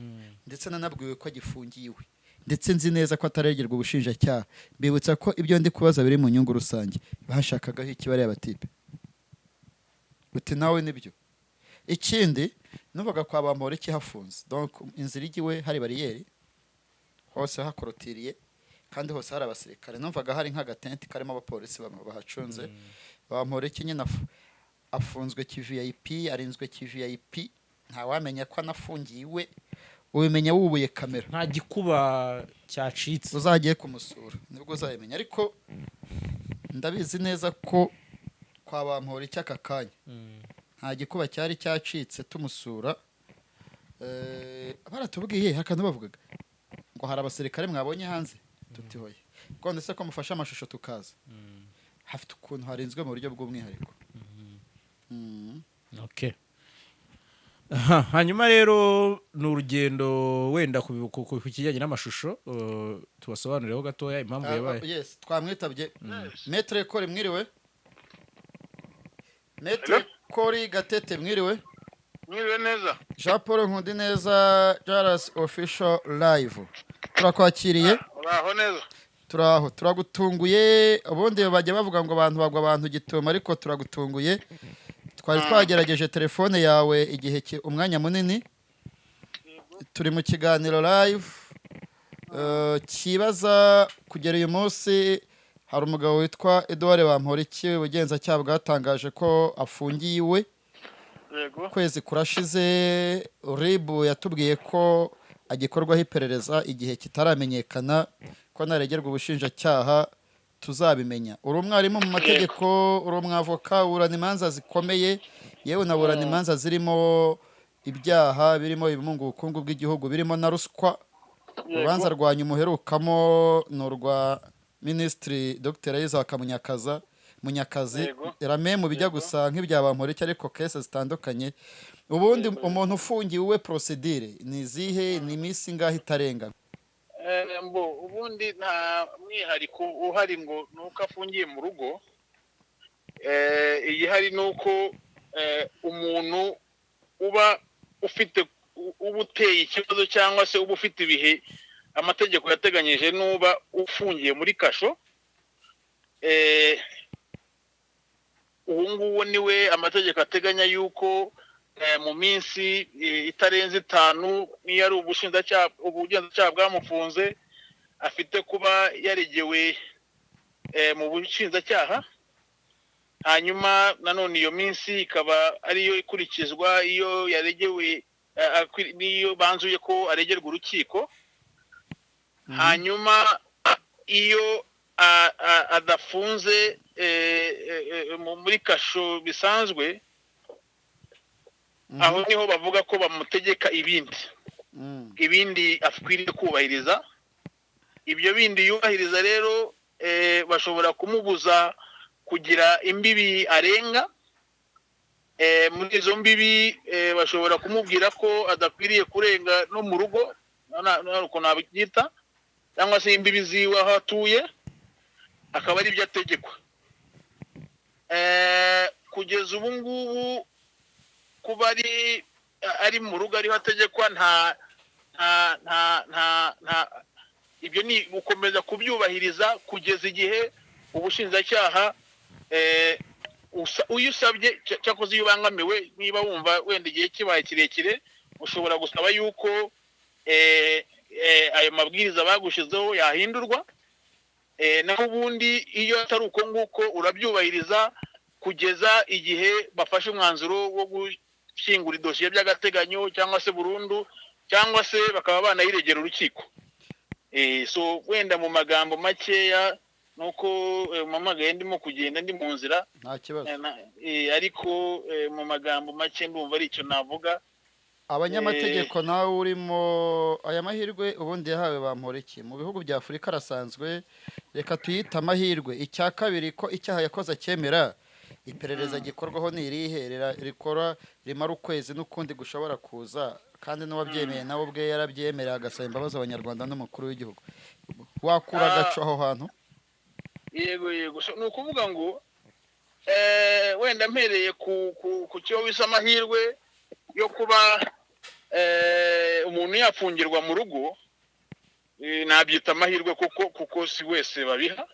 ndetse nanabwiwe ko agifungiwe ndetse nzi neza ko ataregerwa ubushinjacyaha. Mbibutsa ko ibyo ndi kubaza biri mu nyungu rusange. Bashakagaho ikibare y'abatipe uti nawe nibyo. Ikindi nubaga kwa bambora iki hafunze, donc inzira igiwe hari bariyeri hose hakorotiriye kandi hose hari abasirikare. Numvaga hari nk'agatenti karimo abapolisi bahacunze. Bambora iki nyine afunzwe ki-VIP, arinzwe ki-VIP, nta wamenya ko anafungiwe. Ubimenya wubuye kamera, nta gikuba cyacitse. Uzagiye kumusura nibwo uzayimenya. Ariko ndabizi neza ko kwa bampora iki aka kanya nta gikuba cyari cyacitse tumusura. Baratubwiye hakana bavugaga ngo hari abasirikare mwabonye hanze tutihoye ko ndetse ko mufasha amashusho tukaza. Hafite ukuntu harinzwe mu buryo bw'umwihariko. Okay. Hanyuma rero ni urugendo wenda ku kijyanye n'amashusho tubasobanurireho gatoya impamvu yabaye. Yes, twamwitabye Maître Kori mwiriwe. Maître Kori Gatete mwiriwe. Mwiriwe neza. Jean Paul Nkundi neza, Jaras Official Live. Turakwakiriye. Uraho neza. turaho turagutunguye ubundi bajya bavuga ngo abantu bagwa abantu gituma ariko turagutunguye twari twagerageje telefone yawe igihe umwanya munini turi mu kiganiro live kibaza kugera uyu munsi hari umugabo witwa Edouard Bamporiki ubugenzacyaha bwatangaje ko afungiye iwe kwezi kurashize RIB yatubwiye ko agikorwaho iperereza igihe kitaramenyekana ko naregerwa ubushinjacyaha tuzabimenya. Uri umwarimu mu mategeko, uri umwavoka, urana imanza zikomeye, yewe naburana imanza zirimo ibyaha birimo ibimunga ubukungu bw'igihugu birimo na ruswa. Urubanza rwanyu umuherukamo ni urwa Minisitiri Dr Isaac Munyakazi rame mu bijya gusa nk'ibya Bamporiki ariko kese zitandukanye. Ubundi umuntu ufungiwe we procedure ni izihe, ni iminsi ingahe itarenga? Ubundi nta mwihariko uhari ngo nuko afungiye mu rugo. Igihari nuko umuntu uba ufite ubuteye ikibazo cyangwa se uba ufite ibihe amategeko yateganyije nuba ufungiye muri kasho. Ubu ngubu niwe amategeko ateganya yuko mu minsi itarenze 5 niyo ari ubugenzacyaha bwamufunze afite kuba yaregewe mu bushinjacyaha. Hanyuma nanone iyo minsi ikaba ariyo ikurikizwa iyo yaregewe niyo banzuye ko aregerwa urukiko. Hanyuma iyo adafunze muri kasho bisanzwe aho niho bavuga ko bamutegeka ibindi akwiriye kubahiriza. Ibyo bindi yubahiriza rero bashobora kumubuza kugira imbibi arenga. Muri izo mbibi bashobora kumubwira ko adakwiriye kurenga no mu rugo uko nabyita cyangwa se imbibi ziwe aho atuye akaba ari byo ategekwa. Kugeza ubu ngubu kuba ari mu rugo ariho ategekwa nta ibyo ni gukomeza kubyubahiriza kugeza igihe ubushinjacyaha uyu usabye cyakoze iyo ubangamiwe niba wumva wenda igihe kibaye kirekire ushobora gusaba yuko ayo mabwiriza bagushizeho yahindurwa. Naho ubundi iyo atari uko nguko urabyubahiriza kugeza igihe bafashe umwanzuro wo gushyingura idosiye by'agateganyo cyangwa se burundu cyangwa se bakaba banayiregera urukiko. So wenda mu magambo makeya nuko mamagaye ndimo kugenda ndi mu nzira nta kibazo ariko mu magambo make ndumva ari icyo navuga. Abanyamategeko nawe urimo aya mahirwe ubundi yahawe Bamporiki mu bihugu bya Afurika arasanzwe, reka tuyita amahirwe. Icya kabiri ko icyaha yakoze akemera iperereza gikorwaho ni irihe rikora rimara ukwezi n'ukundi gushobora kuza kandi n'uwabyemeye nawe ubwe yarabyemerera agasaba imbabazi abanyarwanda n'umukuru w'igihugu. Wakura agaco aho hantu? Yego ni ukuvuga ngo wenda mpereye ku cyo wisa amahirwe yo kuba umuntu yafungirwa mu rugo, nabyita amahirwe kuko si wese babiha,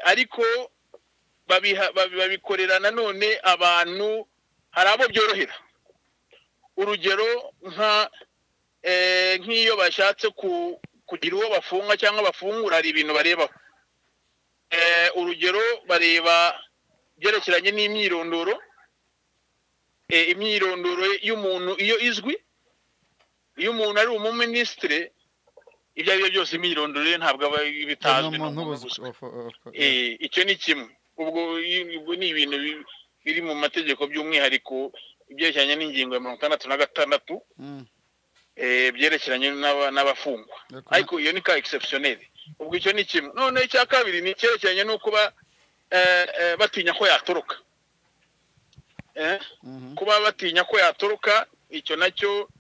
ariko babikorera nanone abantu hari abo byorohera. Urugero nk'iyo bashatse kugira uwo bafunga cyangwa bafungura hari ibintu barebaho. Urugero bareba byerekeranye n'imyirondoro. Imyirondoro y'umuntu iyo izwi, iyo umuntu ari umuminisitiri ibyo ari byo byose imyirondoro ye ntabwo aba bitazwi. Icyo ni kimwe. Ubwo ni ibintu biri mu mategeko by'umwihariko ibyerekeranye n'ingingo ya 66 byerekeranye n'abafungwa, ariko iyo ni ka exceptionnel. Ubwo icyo ni kimwe. None icya kabiri ni cyerekeranye no kuba batinya ko yatoroka. Kuba batinya ko yatoroka icyo nacyo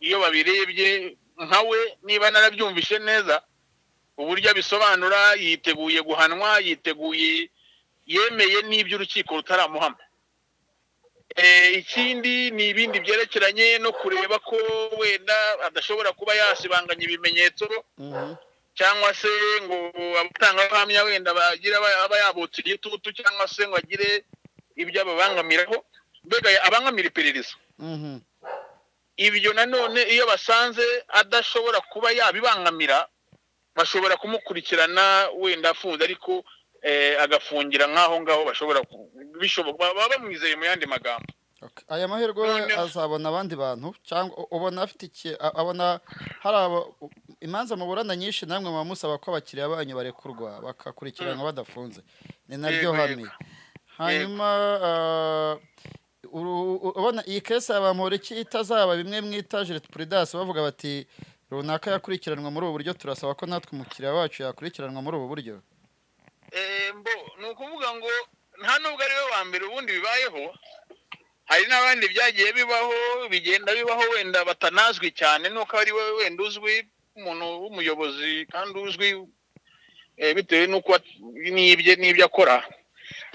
iyo babirebye nkawe niba narabyumvishe neza uburyo abisobanura yiteguye guhanwa, yiteguye yemeye n'ibyo urukiko rutaramuhama. ikindi ni ibindi byerekeranye no kureba ko wenda adashobora kuba yasibanganya ibimenyetso cyangwa se ngo abatangabuhamya wenda bagira aba yabutse igitutu cyangwa se ngo agire ibyo ababangamiraho mbega abangamira iperereza. Ibyo nanone iyo basanze adashobora kuba yabibangamira bashobora kumukurikirana wenda afunze ariko agafungira nk'aho ngaho bashobora baba bamwizeye mu yandi magambo. Aya mahirwe azabona abandi bantu cyangwa ubona afite abona hari imanza muburana nyinshi namwe mumusaba ko abakiriya banyu barekurwa bakakurikiranwa badafunze ni naryo hame. Hanyuma ubona iyi kese abamuriki itazaba bimwe mwita jurisprudence bavuga bati runaka yakurikiranwa muri ubu buryo turasaba ko natwe umukiriya wacu yakurikiranwa muri ubu buryo. Ni ukuvuga ngo nta nubwo ari we wa mbere ubundi bibayeho, hari n'abandi byagiye bibaho bigenda bibaho wenda batanazwi cyane nuko ari we wenda uzwi umuntu w'umuyobozi kandi uzwi bitewe n'uko n'ibyo akora,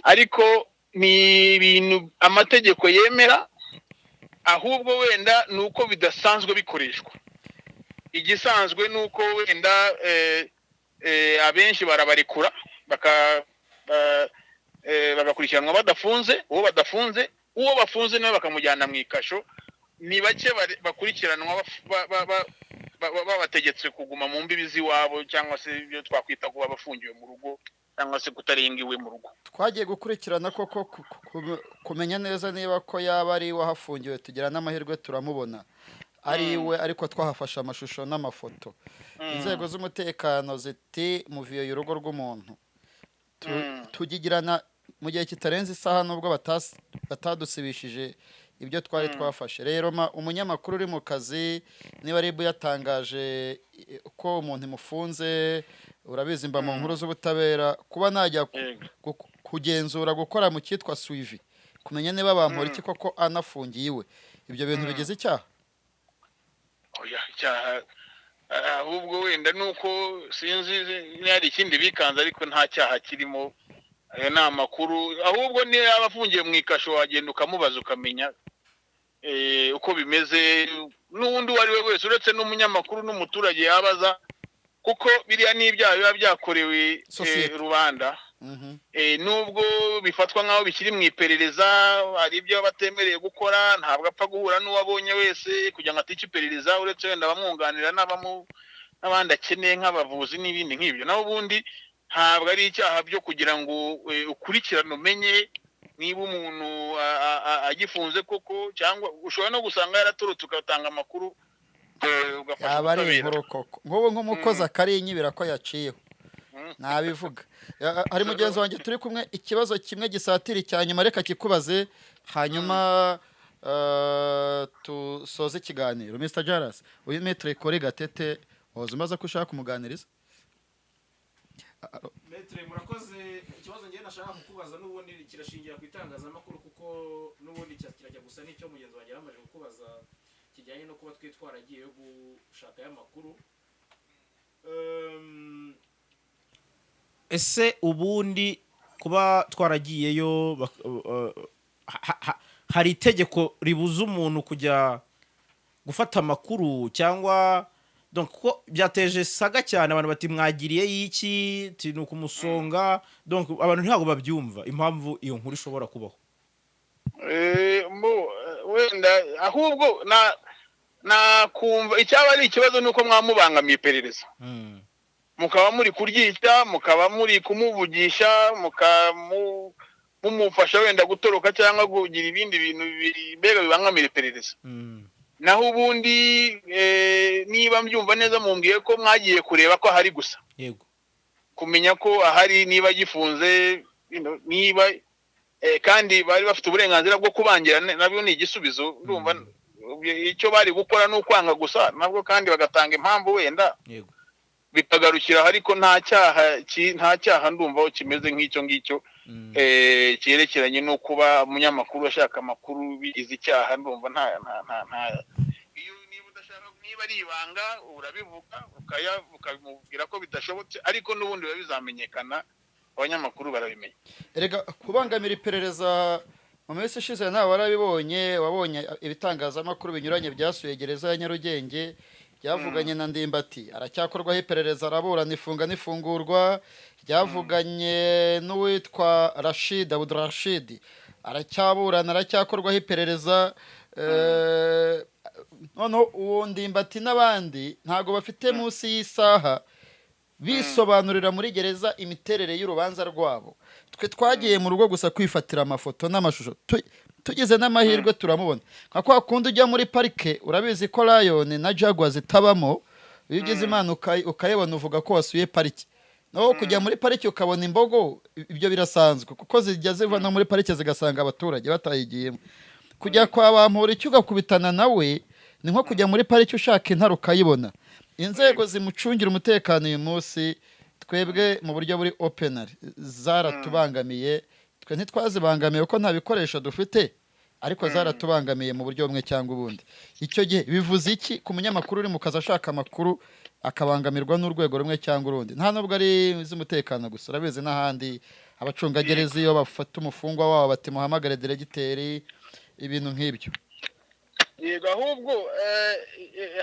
ariko ni ibintu amategeko yemera ahubwo wenda ni uko bidasanzwe bikoreshwa. Igisanzwe ni uko wenda abenshi barabarekura bagakurikiranwa badafunze, uwo bafunze nawe bakamujyana mu ikasho. Ni bake bakurikiranwa babategetse kuguma mu mbibi z'iwabo cyangwa se ibyo twakwita kuba bafungiwe mu rugo cyangwa se kutarenga iwe mu rugo. Twagiye gukurikirana koko kumenya neza niba ko yaba ari wahafungiwe, tugira n'amahirwe turamubona ari we, ariko twahafashe amashusho n'amafoto. Inzego z'umutekano ziti muviye urugo rw'umuntu tugigirana mu gihe kitarenze isaha nubwo batadusibishije ibyo twari twafashe. Rero umunyamakuru uri mu kazi niba RIB yatangaje ko umuntu imufunze, urabizi mba mu nkuru z'ubutabera, kuba najya kugenzura gukora mu cyitwa suivi kumenya niba bamuriki koko anafungiye iwe, ibyo bintu bigize icyaha. Icyaha ahubwo wenda nuko sinzi hari ikindi bikanze ariko nta cyaha kirimo. Ayo ni amakuru, ahubwo ni abafungiye mu ikasho wagenda ukamubaza ukamenya uko bimeze, n'undi uwo ari we wese uretse n'umunyamakuru n'umuturage yabaza, kuko biriya n'ibyaha biba byakorewe rubanda. Nubwo bifatwa nk'aho bikiri mu iperereza, hari ibyo batemereye gukora, ntabwo apfa guhura n'uwabonye wese kugira ngo atice iperereza, uretse wenda abamwunganira n'abandi akeneye nk'abavuzi n'ibindi nk'ibyo. naho ubundi ntabwo ari icyaha byo kugira ngo ukurikirane umenye niba umuntu agifunze koko, cyangwa ushobora no gusanga yaratorotse ugatanga amakuru ugafasha yaba ari inkuru koko. Nk'ubu nk'umukozi akarinyibira ko yaciyeho nabivuga. Hari mugenzi wanjye turi kumwe, ikibazo kimwe gisatira icya nyuma reka kikubaze hanyuma tusoze ikiganiro. Mr. Jaras, uyu Maître Kore Gatete wahoze umaze ko ushaka kumuganiriza? Maître murakoze. Ikibazo ngiye nashaka kukubaza n'ubundi kirashingira ku itangazamakuru, kuko n'ubundi kirajya gusa n'icyo mugenzi wanjye yamaze kukubaza kijyanye no kuba twe twaragiye gushaka y'amakuru. Ese ubundi kuba twaragiyeyo hari itegeko ribuza umuntu kujya gufata amakuru, cyangwa donc ko byateje saga cyane abantu bati mwagiriye y'iki ni ukumusonga, donc abantu ntabwo babyumva impamvu iyo nkuru ishobora kubaho. Wenda ahubwo nakumva icyaba ari ikibazo nuko mwamubangamiye iperereza, mukaba muri kuryica, mukaba muri kumuvugisha, mumufasha wenda gutoroka cyangwa kugira ibindi bintu mbega bibangamira iperereza. Naho ubundi niba mbyumva neza mumbwiye ko mwagiye kureba ko ahari gusa, yego, kumenya ko ahari niba gifunze niba kandi bari bafite uburenganzira bwo kubangira, nabyo ni igisubizo. Ndumva icyo bari gukora ni ukwanga gusa nabwo, kandi bagatanga impamvu wenda bikagarukira, ariko nta cyaha ndumva kimeze nk'icyo ngicyo cyerekeranye no kuba umunyamakuru ashaka amakuru bigize icyaha. Ndumva niba ari ibanga urabivuga ukabimubwira ko bidashobotse, ariko n'ubundi biba bizamenyekana, abanyamakuru barabimenya. Erega kubangamira iperereza mu minsi ishize nawe warabibonye, wabonye ibitangazamakuru binyuranye byasuye gereza ya Nyarugenge byavuganye na Ndimbati aracyakorwaho iperereza, araburana ifunga n'ifungurwa. Ryavuganye n'uwitwa Rashid Abdurashid aracyaburana, aracyakorwaho iperereza. Noneho uwo Ndimbati n'abandi ntago bafite munsi y'isaha bisobanurira muri gereza imiterere y'urubanza rwabo. Twe twagiye mu rugo gusa kwifatira amafoto n'amashusho, tugize n'amahirwe turamubona. Nka kwa kundi ujya muri parike, urabizi ko Lion na Jaguar zitabamo, iyo ugize imana ukayibona uvuga ko wasuye parike. Naho kujya muri parike ukabona imbogo, ibyo birasanzwe kuko zijya ziva no muri parike zigasanga abaturage batayigiyemo. Kujya kwa Bamporiki ugakubitana nawe ni nko kujya muri parike ushaka intare ukayibona. Inzego zimucungira umutekano uyu munsi twebwe mu buryo buri openary zaratubangamiye. Twe ntitwazibangamiye kuko nta bikoresho dufite, ariko zaratubangamiye mu buryo bumwe cyangwa ubundi. Icyo gihe bivuze iki ku munyamakuru uri mu kazi ashaka amakuru akabangamirwa n'urwego rumwe cyangwa urundi? Nta nubwo ari iz'umutekano gusa, urabizi n'ahandi abacungagereza iyo bafata umufungwa wabo bati muhamagare diregiteri, ibintu nk'ibyo. Yego, ahubwo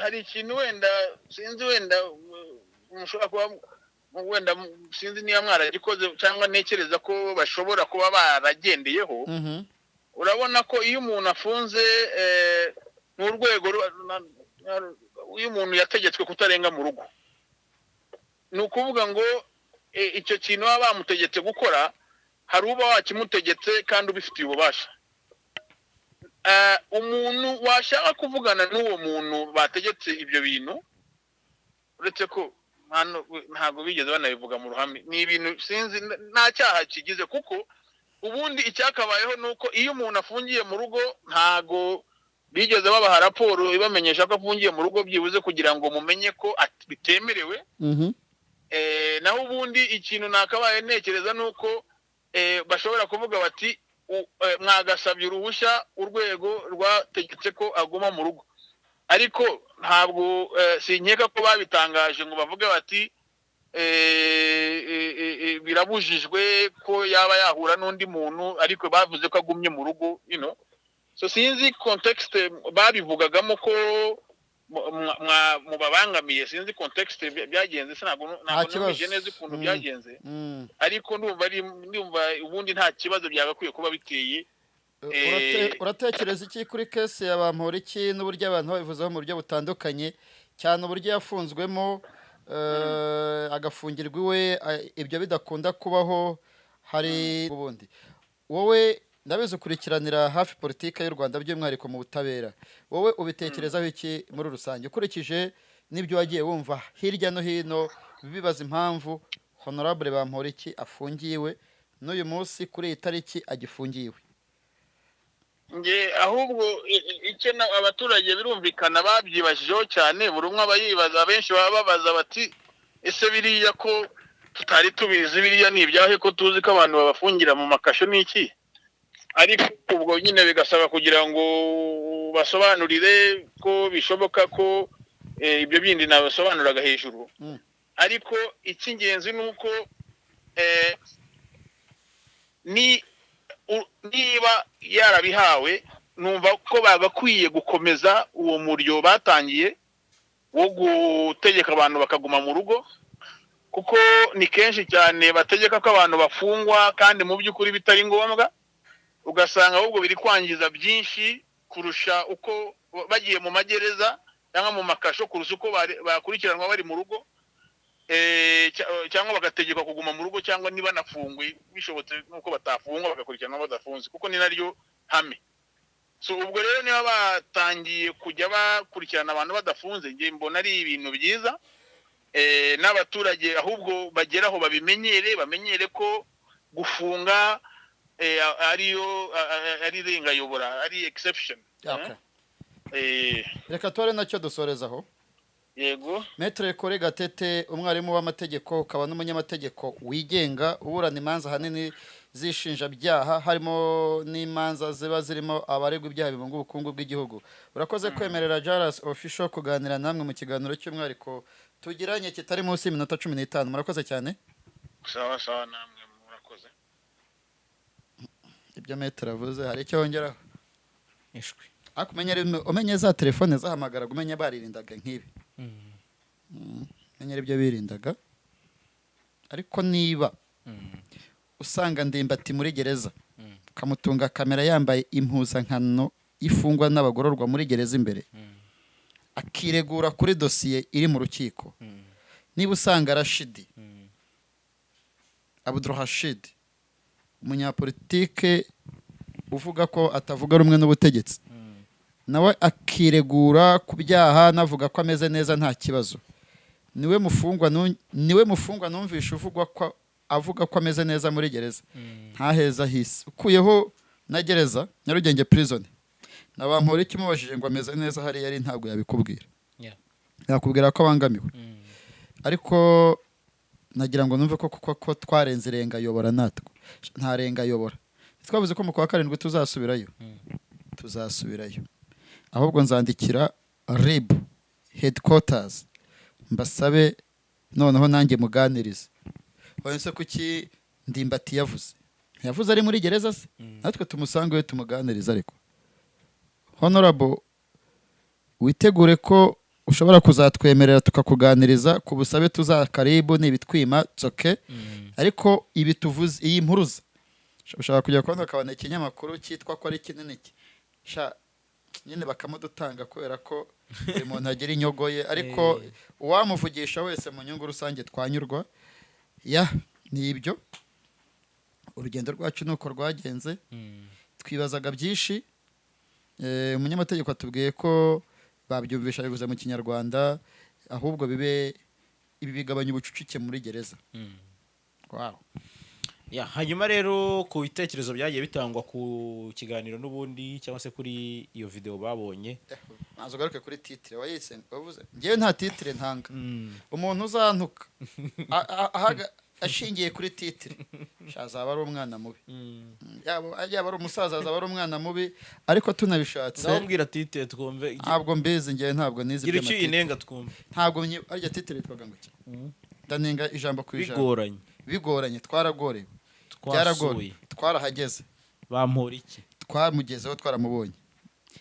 hari ikintu wenda sinzi, wenda mushobora kuba wenda sinzi niba mwaragikoze cyangwa ntekereza ko bashobora kuba baragendeyeho. Urabona ko iyo umuntu afunze mu rwego, iyo umuntu yategetswe kutarenga mu rugo, ni ukuvuga ngo icyo kintu baba bamutegetse gukora hari uba wakimutegetse kandi ubifitiye ububasha. Umuntu washaka kuvugana n'uwo muntu bategetse ibyo bintu, uretse ko ntabwo bigeze banabivuga mu ruhame, ni ibintu sinzi nta cyaha kigize, kuko ubundi icyakabayeho ni uko iyo umuntu afungiye mu rugo ntago bigeze babaha raporo ibamenyesha ko afungiye mu rugo, byibuze kugira ngo mumenye ko bitemerewe. Naho ubundi ikintu nakabaye ntekereza ni uko bashobora kuvuga bati mwagasabye uruhushya urwego rwategetse ko aguma mu rugo, ariko ntabwo sinkeka ko babitangaje ngo bavuge bati birabujijwe ko yaba yahura n'undi muntu, ariko bavuze ko agumye mu rugo. So sinzi context babivugagamo ko mubabangamiye, sinzi context byagenze, ntabwo numvise neza ukuntu byagenze, ariko ndumva ubundi nta kibazo byagakwiye kuba biteye. Uratekereza iki kuri kese ya Bamporiki n'uburyo abantu babivuzeho mu buryo butandukanye, cyane uburyo yafunzwemo agafungirwa iwe, ibyo bidakunda kubaho hari ubundi? Wowe ndabizi ukurikiranira hafi politiki y'u Rwanda by'umwihariko mu butabera, wowe ubitekerezaho iki muri rusange ukurikije n'ibyo wagiye wumva hirya no hino bibaza impamvu Honorable Bamporiki afungiwe n'uyu munsi kuri iyi tariki agifungiwe? Ahubwo icyo abaturage birumvikana babyibajijeho cyane, buri umwe aba yibaza, benshi baba babaza bati ese biriya ko tutari tubizi, biriya ni ibyahe ko tuzi ko abantu babafungira mu makasho n'iki? Ariko ubwo nyine bigasaba kugira ngo basobanurire ko bishoboka ko ibyo bindi nabasobanuraga hejuru. Ariko icy'ingenzi ni uko niba yarabihawe, numva ko bagakwiye gukomeza uwo muryo batangiye wo gutegeka abantu bakaguma mu rugo, kuko ni kenshi cyane bategeka ko abantu bafungwa kandi mu by'ukuri bitari ngombwa, ugasanga ahubwo biri kwangiza byinshi kurusha uko bagiye mu magereza cyangwa mu makasho, kurusha uko bakurikiranwa bari mu rugo, cyangwa bagategekwa kuguma mu rugo, cyangwa niba nafungwe bishobotse nuko batafungwa bagakurikiranwa badafunze, kuko ni naryo hame. So ubwo rero niba batangiye kujya bakurikirana abantu badafunze, ngiye mbona ari ibintu byiza, n'abaturage ahubwo bageraho bamenyere ko gufunga ari rengayobora, ari exception. Reka tore nacyo dusorezaho. Yego. Maître Kore Gatete, umwarimu w'amategeko ukaba n'umunyamategeko wigenga, uburana imanza hanini zishinjabyaha, harimo n'imanza ziba zirimo abaregwa ibyaha bibunga ubukungu bw'igihugu. Urakoze kwemerera Jaras Official kuganira namwe mu kiganiro cy'umwihariko tugiranye kitari munsi y'iminota 15. Murakoze cyane. Sawa namwe murakoze. ibyo metero avuze hari icyo wongeraho ishwi ariko umenye za telefone zahamagaraga umenye baririndaga nk'ibi umenye ibyo birindaga ariko niba usanga ndimbati muri gereza ukamutunga kamera yambaye impuzankano ifungwa n'abagororwa muri gereza imbere akiregura kuri dosiye iri mu rukiko niba usanga Rashidi Abdulrashid umunyapolitike uvuga ko atavuga rumwe n'ubutegetsi nawe akiregura ku byaha navuga ko ameze neza nta kibazo niwe mufungwa numvisha avuga ko ameze neza muri gereza nta heza hisi ukuyeho na gereza Nyarugenge prison na Bamporiki umubajije ngo ameze neza hari yari ntabwo yabikubwira yakubwira ko abangamiwe ariko nagira ngo numve ko twarenze irenga yobora natwe nta renga yobora twavuze ko mu kwa karindwi tuzasubirayo ahubwo nzandikira RIB headquarters mbasabe noneho nanjye muganirize wese kuki ndimbati yavuze ari muri gereza se natwe tumusangeyo tumuganirize ariko honorable witegure ko ushobora kuzatwemerera tukakuganiriza ku busabe tuzakaribu nibitwima tsoke ariko ibi tuvuze iyi mpuruza ushaka kujya kubona akabona ikinyamakuru cyitwa ko ari kinini nyine bakamudutanga kubera ko buri muntu agira inyogo ye ariko uwamuvugisha wese mu nyungu rusange twanyurwa ni ibyo urugendo rwacu nuko rwagenze twibazaga byinshi umunyamategeko atubwiye ko babyumvisha bivuze mu kinyarwanda ahubwo ibi bigabanya ubucucike muri gereza hanyuma rero ku bitekerezo byagiye bitangwa ku kiganiro n'ubundi cyangwa se kuri iyo video babonye maze ugaruke kuri titre wayise bavuze ngewe nta titre ntanga umuntu uzantuka ashingiye kuri titre shazaba ari umwana mubi yaba ari umusaza azaba ari umwana mubi ariko tunabishatse ndabwira titre twumve ntabwo mbizi ngewe ntabwo nizi gira icyo inenga twumve ntabwo arya titre twaga ngo iki ndanenga ijambo ku ijambo bigoranye twaragorewe byaragoye twarahageze Bamporiki twamugezeho twaramubonye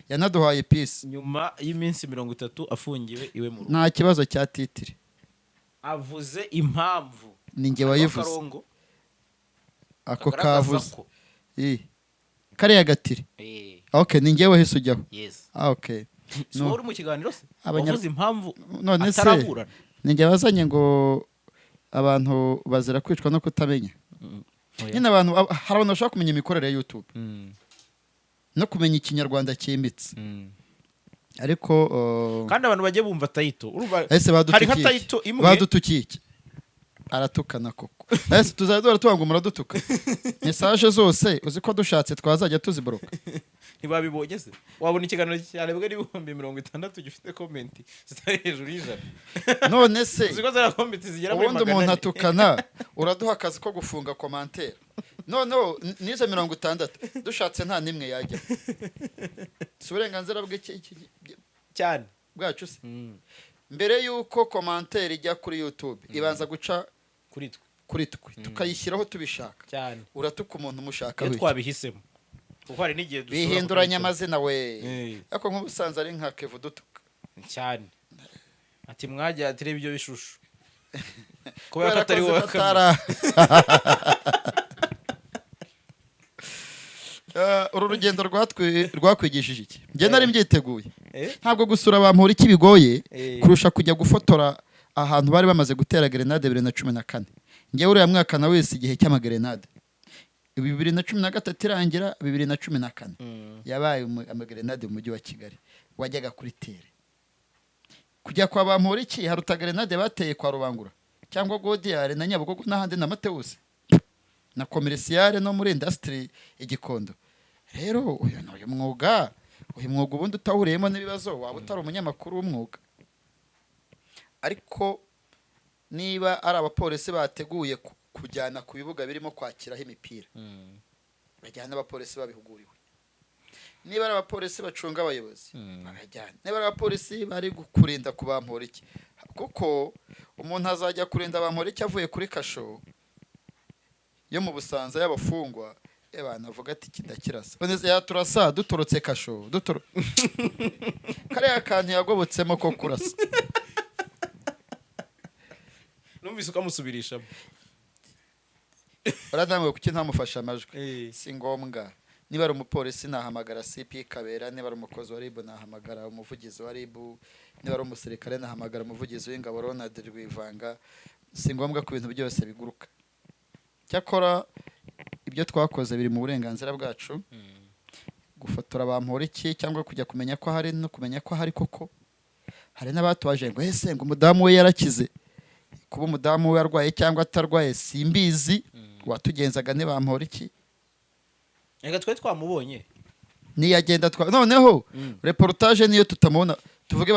yanaduhaye peace nyuma y'iminsi 30 afungiwe iwe mu rugo nta kibazo cya titre avuze impamvu ninjye wayivuze ako kavuze kariya gatire okay ninjye wahise ujyaho okay so uri mu kiganiro se avuze impamvu none se ninjye bazanye ngo abantu bazira kwicwa no kutamenya nyine abantu hari abantu bashaka kumenya imikorere ya YouTube no kumenya ikinyarwanda cyimbitse ariko kandi abantu bajye bumva tayito ese badutukike aratukana koko ese tuzadora tubango muradutuka message zose uzi ko dushatse twazajya tuziboroka ntibabibonye se wabona ikiganiro cyane bwe n'ibihumbi 60 gifite comment zitari hejuru y'ijana none se uziko zara comment zigera muri 100 umuntu atukana uraduha akazi ko gufunga commentaire no nize 60 dushatse nta nimwe yajya si uburenganzira bw'iki cyane bwacu se mbere yuko commentaire ijya kuri YouTube ibanza guca kuri twe tukayishyiraho tubishaka cyane uratuka umuntu umushaka we twabihisemo kuko hari n'igihe bihinduranya amazina we ariko nk'ubusanzwe ari nka Kevu dutuka cyane ati mwajya atire ibyo bishusho kubera atari wowe uru rugendo rwakwigishije iki njye nari mbyiteguye ntabwo gusura Bamporiki bigoye kurusha kujya gufotora ahantu bari bamaze gutera grenade 2014 njye uriya mwaka na wese igihe cy'amagrenade 2013 irangira 2014 yabaye amagrenade mu mujyi wa Kigali wajyaga kuri tere kujya kwa Bamporiki haruta grenade bateye kwa Rubangura cyangwa Godiyare na Nyabugogo n'ahandi na Matewusi na commercial no muri industry igikondo rero uyu mwuga ubundi utahuriyemo n'ibibazo waba utari umunyamakuru w'umwuga ariko niba ari abapolisi bateguye kujyana ku bibuga birimo kwakiraho imipira bajyana abapolisi babihuguriwe niba ari abapolisi bacunga abayobozi barajyana niba ari abapolisi bari kurinda ku Bamporiki kuko umuntu azajya kurinda Bamporiki avuye kuri kasho yo mu Busanza y'abafungwa banavuga ati kidakirasa none yaturasa duturutse kasho kariya kantu yagobotsemo ko kurasa numvise ukamusubirishamo baradamwe kuki ntamufasha amajwi si ngombwa niba ari umupolisi nahamagara CP Kabera niba ari umukozi wa RIB nahamagara umuvugizi wa RIB niba ari umusirikare nahamagara umuvugizi w'ingabo Ronald Rwivanga si ngombwa ku bintu byose biguruka cyakora ibyo twakoze biri mu burenganzira bwacu gufotora Bamporiki cyangwa kujya kumenya ko hari no kumenya ko hari koko hari n'abatubaje ngo ese ngo umudamu we yarakize kuba umudamu we arwaye cyangwa atarwaye simbizi watugenzaga ne Bamporiki reka twe twamubonye niyagenda noneho reportage niyo tutamubona tuvuge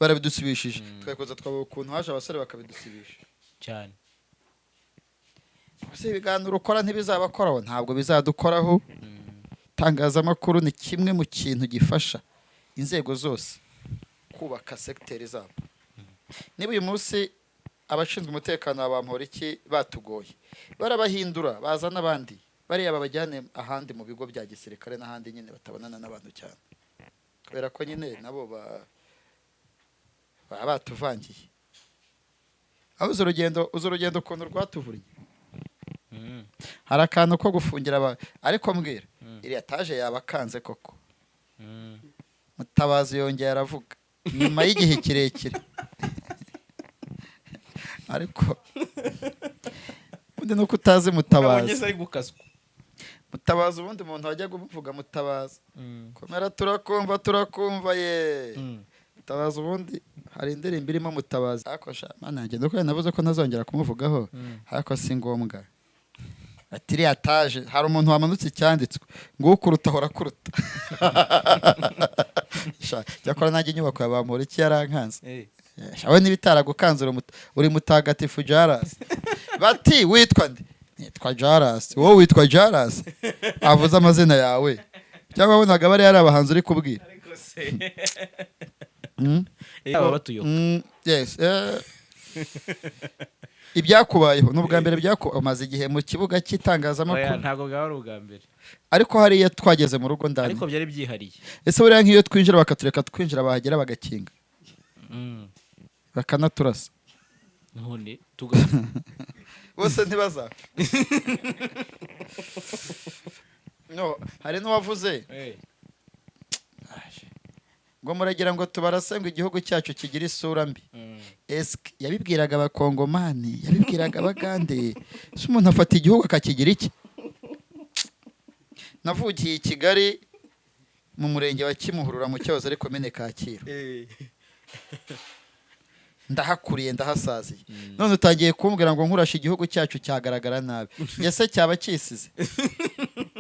barabidusibishije twakoza twabo ukuntu haje abasore bakabidusibisha cyane ese ibiganiro ukora ntibizabakoraho ntabwo bizadukoraho tangazamakuru ni kimwe mu kintu gifasha inzego zose kubaka secteur zabo niba uyu munsi abashinzwe umutekano wa Bamporiki batugoye barabahindura baza n'abandi bariya babajyane ahandi mu bigo bya gisirikare n'ahandi nyine batabonana n'abantu cyane kubera ko nyine nabo batuvangiye aho uzi urugendo ukuntu rwatuvuriye hari akantu ko gufungira ariko mbwira iriya taje yabakanze koko Mutabazi yongeye aravuga nyuma y'igihe kirekire ariko ubundi nuko utazi Mutabazi Mutabazi ubundi umuntu wajya kuvuga Mutabazi komera turakumva ye Mutabazi ubundi hari indirimbo irimo Mutabazi ariko sha mana ngende ko navuze ko ntazongera kumuvugaho ariko si ngombwa ati iriya taje hari umuntu wamanutse icyanditswe ngo ukuruta ahora kuruta cyakora nanjye inyubako ya Bamporiki yarankanze shawe n'ibitaragukanze uri mutagatifu Jaras bati witwa nde nitwa Jaras wowe witwa Jaras avuze amazina yawe cyangwa wabonaga bari yari abahanzi uri kubwira yes ibyakubayeho n'ubwa mbere umaze igihe mu kibuga cy'itangazamakuru ntabwo bwaba ari ubwa mbere ariko hariya twageze mu rugo ndani ariko byari byihariye ese buriya nk'iyo twinjira bakatureka twinjira bahagera bagakinga bakanaturasa none bose ntibaza no hari n'uwavuze ngo muragira ngo tubarase ngo igihugu cyacu kigira isura mbi eske yabibwiraga abakongomani yabibwiraga abagande se umuntu afata igihugu akakigira iki navugiye i Kigali mu murenge wa Kimuhurura mu cyahoze ari komine Kacyiru ndahakuriye ndahasaziye none utangiye kumbwira ngo nkurashe igihugu cyacu cyagaragara nabi ese cyaba kisize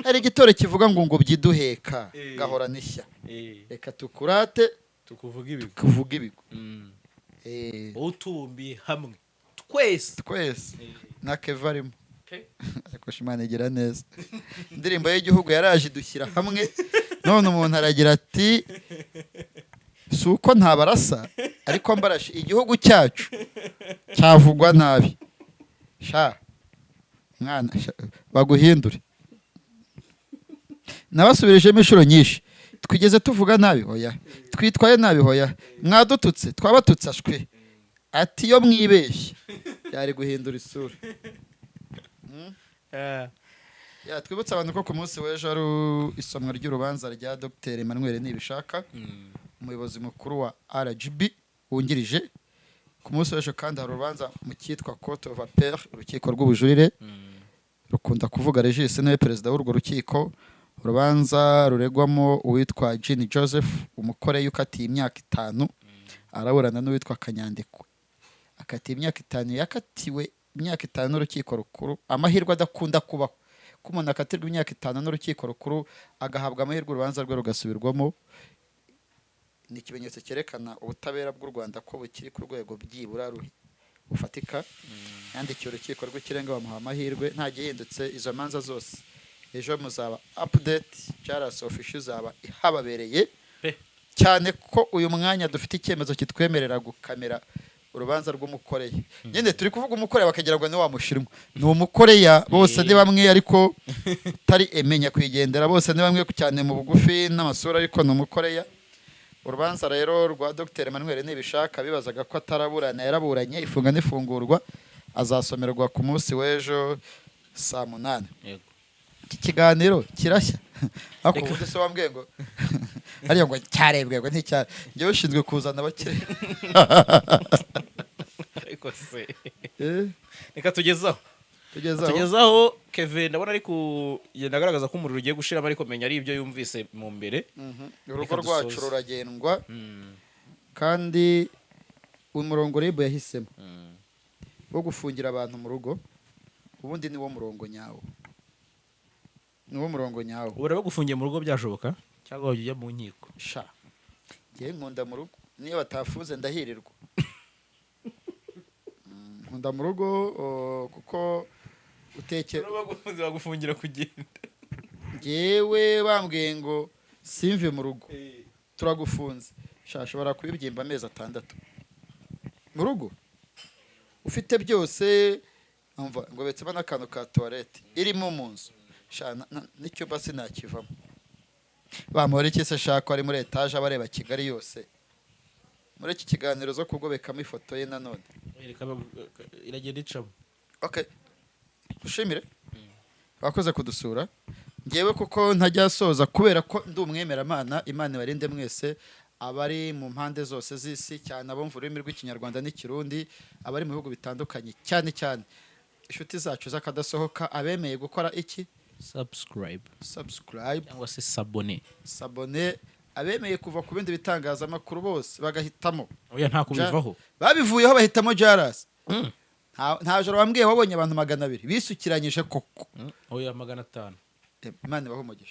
hari igitore kivuga ngo byiduheka gahora nishya reka tukurate tukuvuga ibigo utumbi hamwe twese na kevarimo ariko shimana igira neza indirimbo y'igihugu yaraje idushyira hamwe none umuntu aragira ati si uko ntabarasa ariko mbarashe igihugu cyacu cyavugwa nabi sha mwana baguhindure nabasubirijemo inshuro nyinshi twigeze tuvuga nabi hoya twitwaye nabi hoya mwadututse twabatutse ashwe ati yo mwibeshye yari guhindura isura twibutsa abantu ko ku munsi w'ejo ari isomwa ry'urubanza rya Dr Emmanuel Nibishaka umuyobozi mukuru wa RGB wungirije ku munsi w'ejo kandi hari urubanza mu cyitwa Court of Appeal urukiko rw'ubujurire rukunda kuvuga Regis niwe perezida w'urwo rukiko urubanza ruregwamo uwitwa Jean Joseph umukore yukatiye imyaka 5 araburana n'uwitwa Kanyandekwe akatiye imyaka 5 yakatiwe imyaka 5 n'urukiko rukuru amahirwe adakunda kubaho kumuntu akatirwa imyaka 5 n'urukiko rukuru agahabwa amahirwe urubanza rwe rugasubirwamo ni ikimenyetso cyerekana ubutabera bw'u Rwanda ko bukiri ku rwego byibura bufatika yandikiye urukiko rw'ikirenga bamuha amahirwe nta gihindutse izo manza zose ejo muzaba update Jaras official zaba ihababereye cyane ko uyu mwanya dufite icyemezo kitwemerera gukamera urubanza rw'umukoreya nyine turi kuvuga umukoreya bakagira ngo ni wa mushinwa ni umukoreya bose ni bamwe ariko utari emenya kwigendera bose ni bamwe cyane mu bugufi n'amasura ariko ni umukoreya urubanza rero rwa Dr Emmanuel Nibishaka bibazaga ko ataraburana yaraburanye ifunga n'ifungurwa azasomerwa ku munsi w'ejo saa 8 Yego. iki kiganiro kirashya ariko ubundi se wambwiye ngo ariyo ngo cyarebwe ngo nticyare njyewe ushinzwe kuzana abakire ariko se Eh, reka tugezaho tugezaho Kevin ndabona ari kugenda agaragaza ko umuriro ugiye gushiramo ariko menya ari ibyo yumvise mu mbere. urugo Reka rwacu dusoze. ruragendwa kandi umurongo RIB yahisemo wo gufungira abantu mu rugo ubundi niwo murongo nyawo ubu rero gufungiye mu rugo byashoboka cyangwa ujya mu nkiko sha ngiye nkunda mu rugo niyo batafuze ndahirirwa nkunda mu rugo kuko utekera bagufungira kugenda ngewe bambwiye ngo simve mu rugo turagufunze sha shobora kubibyimba amezi 6 mu rugo ufite byose umva ngo betseba n'akantu ka toilette irimo mu nzu sha n'icyumba sinakivamo bamora iki se shaka ari muri etage abareba Kigali yose muri iki kiganiro zo kugobekamo ifoto ye nanone iragenda icamo. okay ushimire bakoze kudusura ngewe kuko ntajya soza kubera ko ndi umwemeramana Imana ibarinde mwese abari mu mpande zose z'isi cyane abo mvura ururimi rw'ikinyarwanda n'ikirundi abari mu bihugu bitandukanye cyane cyane inshuti zacu z'akadasohoka abemeye gukora iki subscribe cyangwa se sabone abemeye kuva ku bindi bitangazamakuru bose bagahitamo oya nta kubivaho babivuyeho bahitamo Jaras nta joro wambwiye wabonye abantu 200 bisukiranyije koko oya 500 Imana ibaho umugisha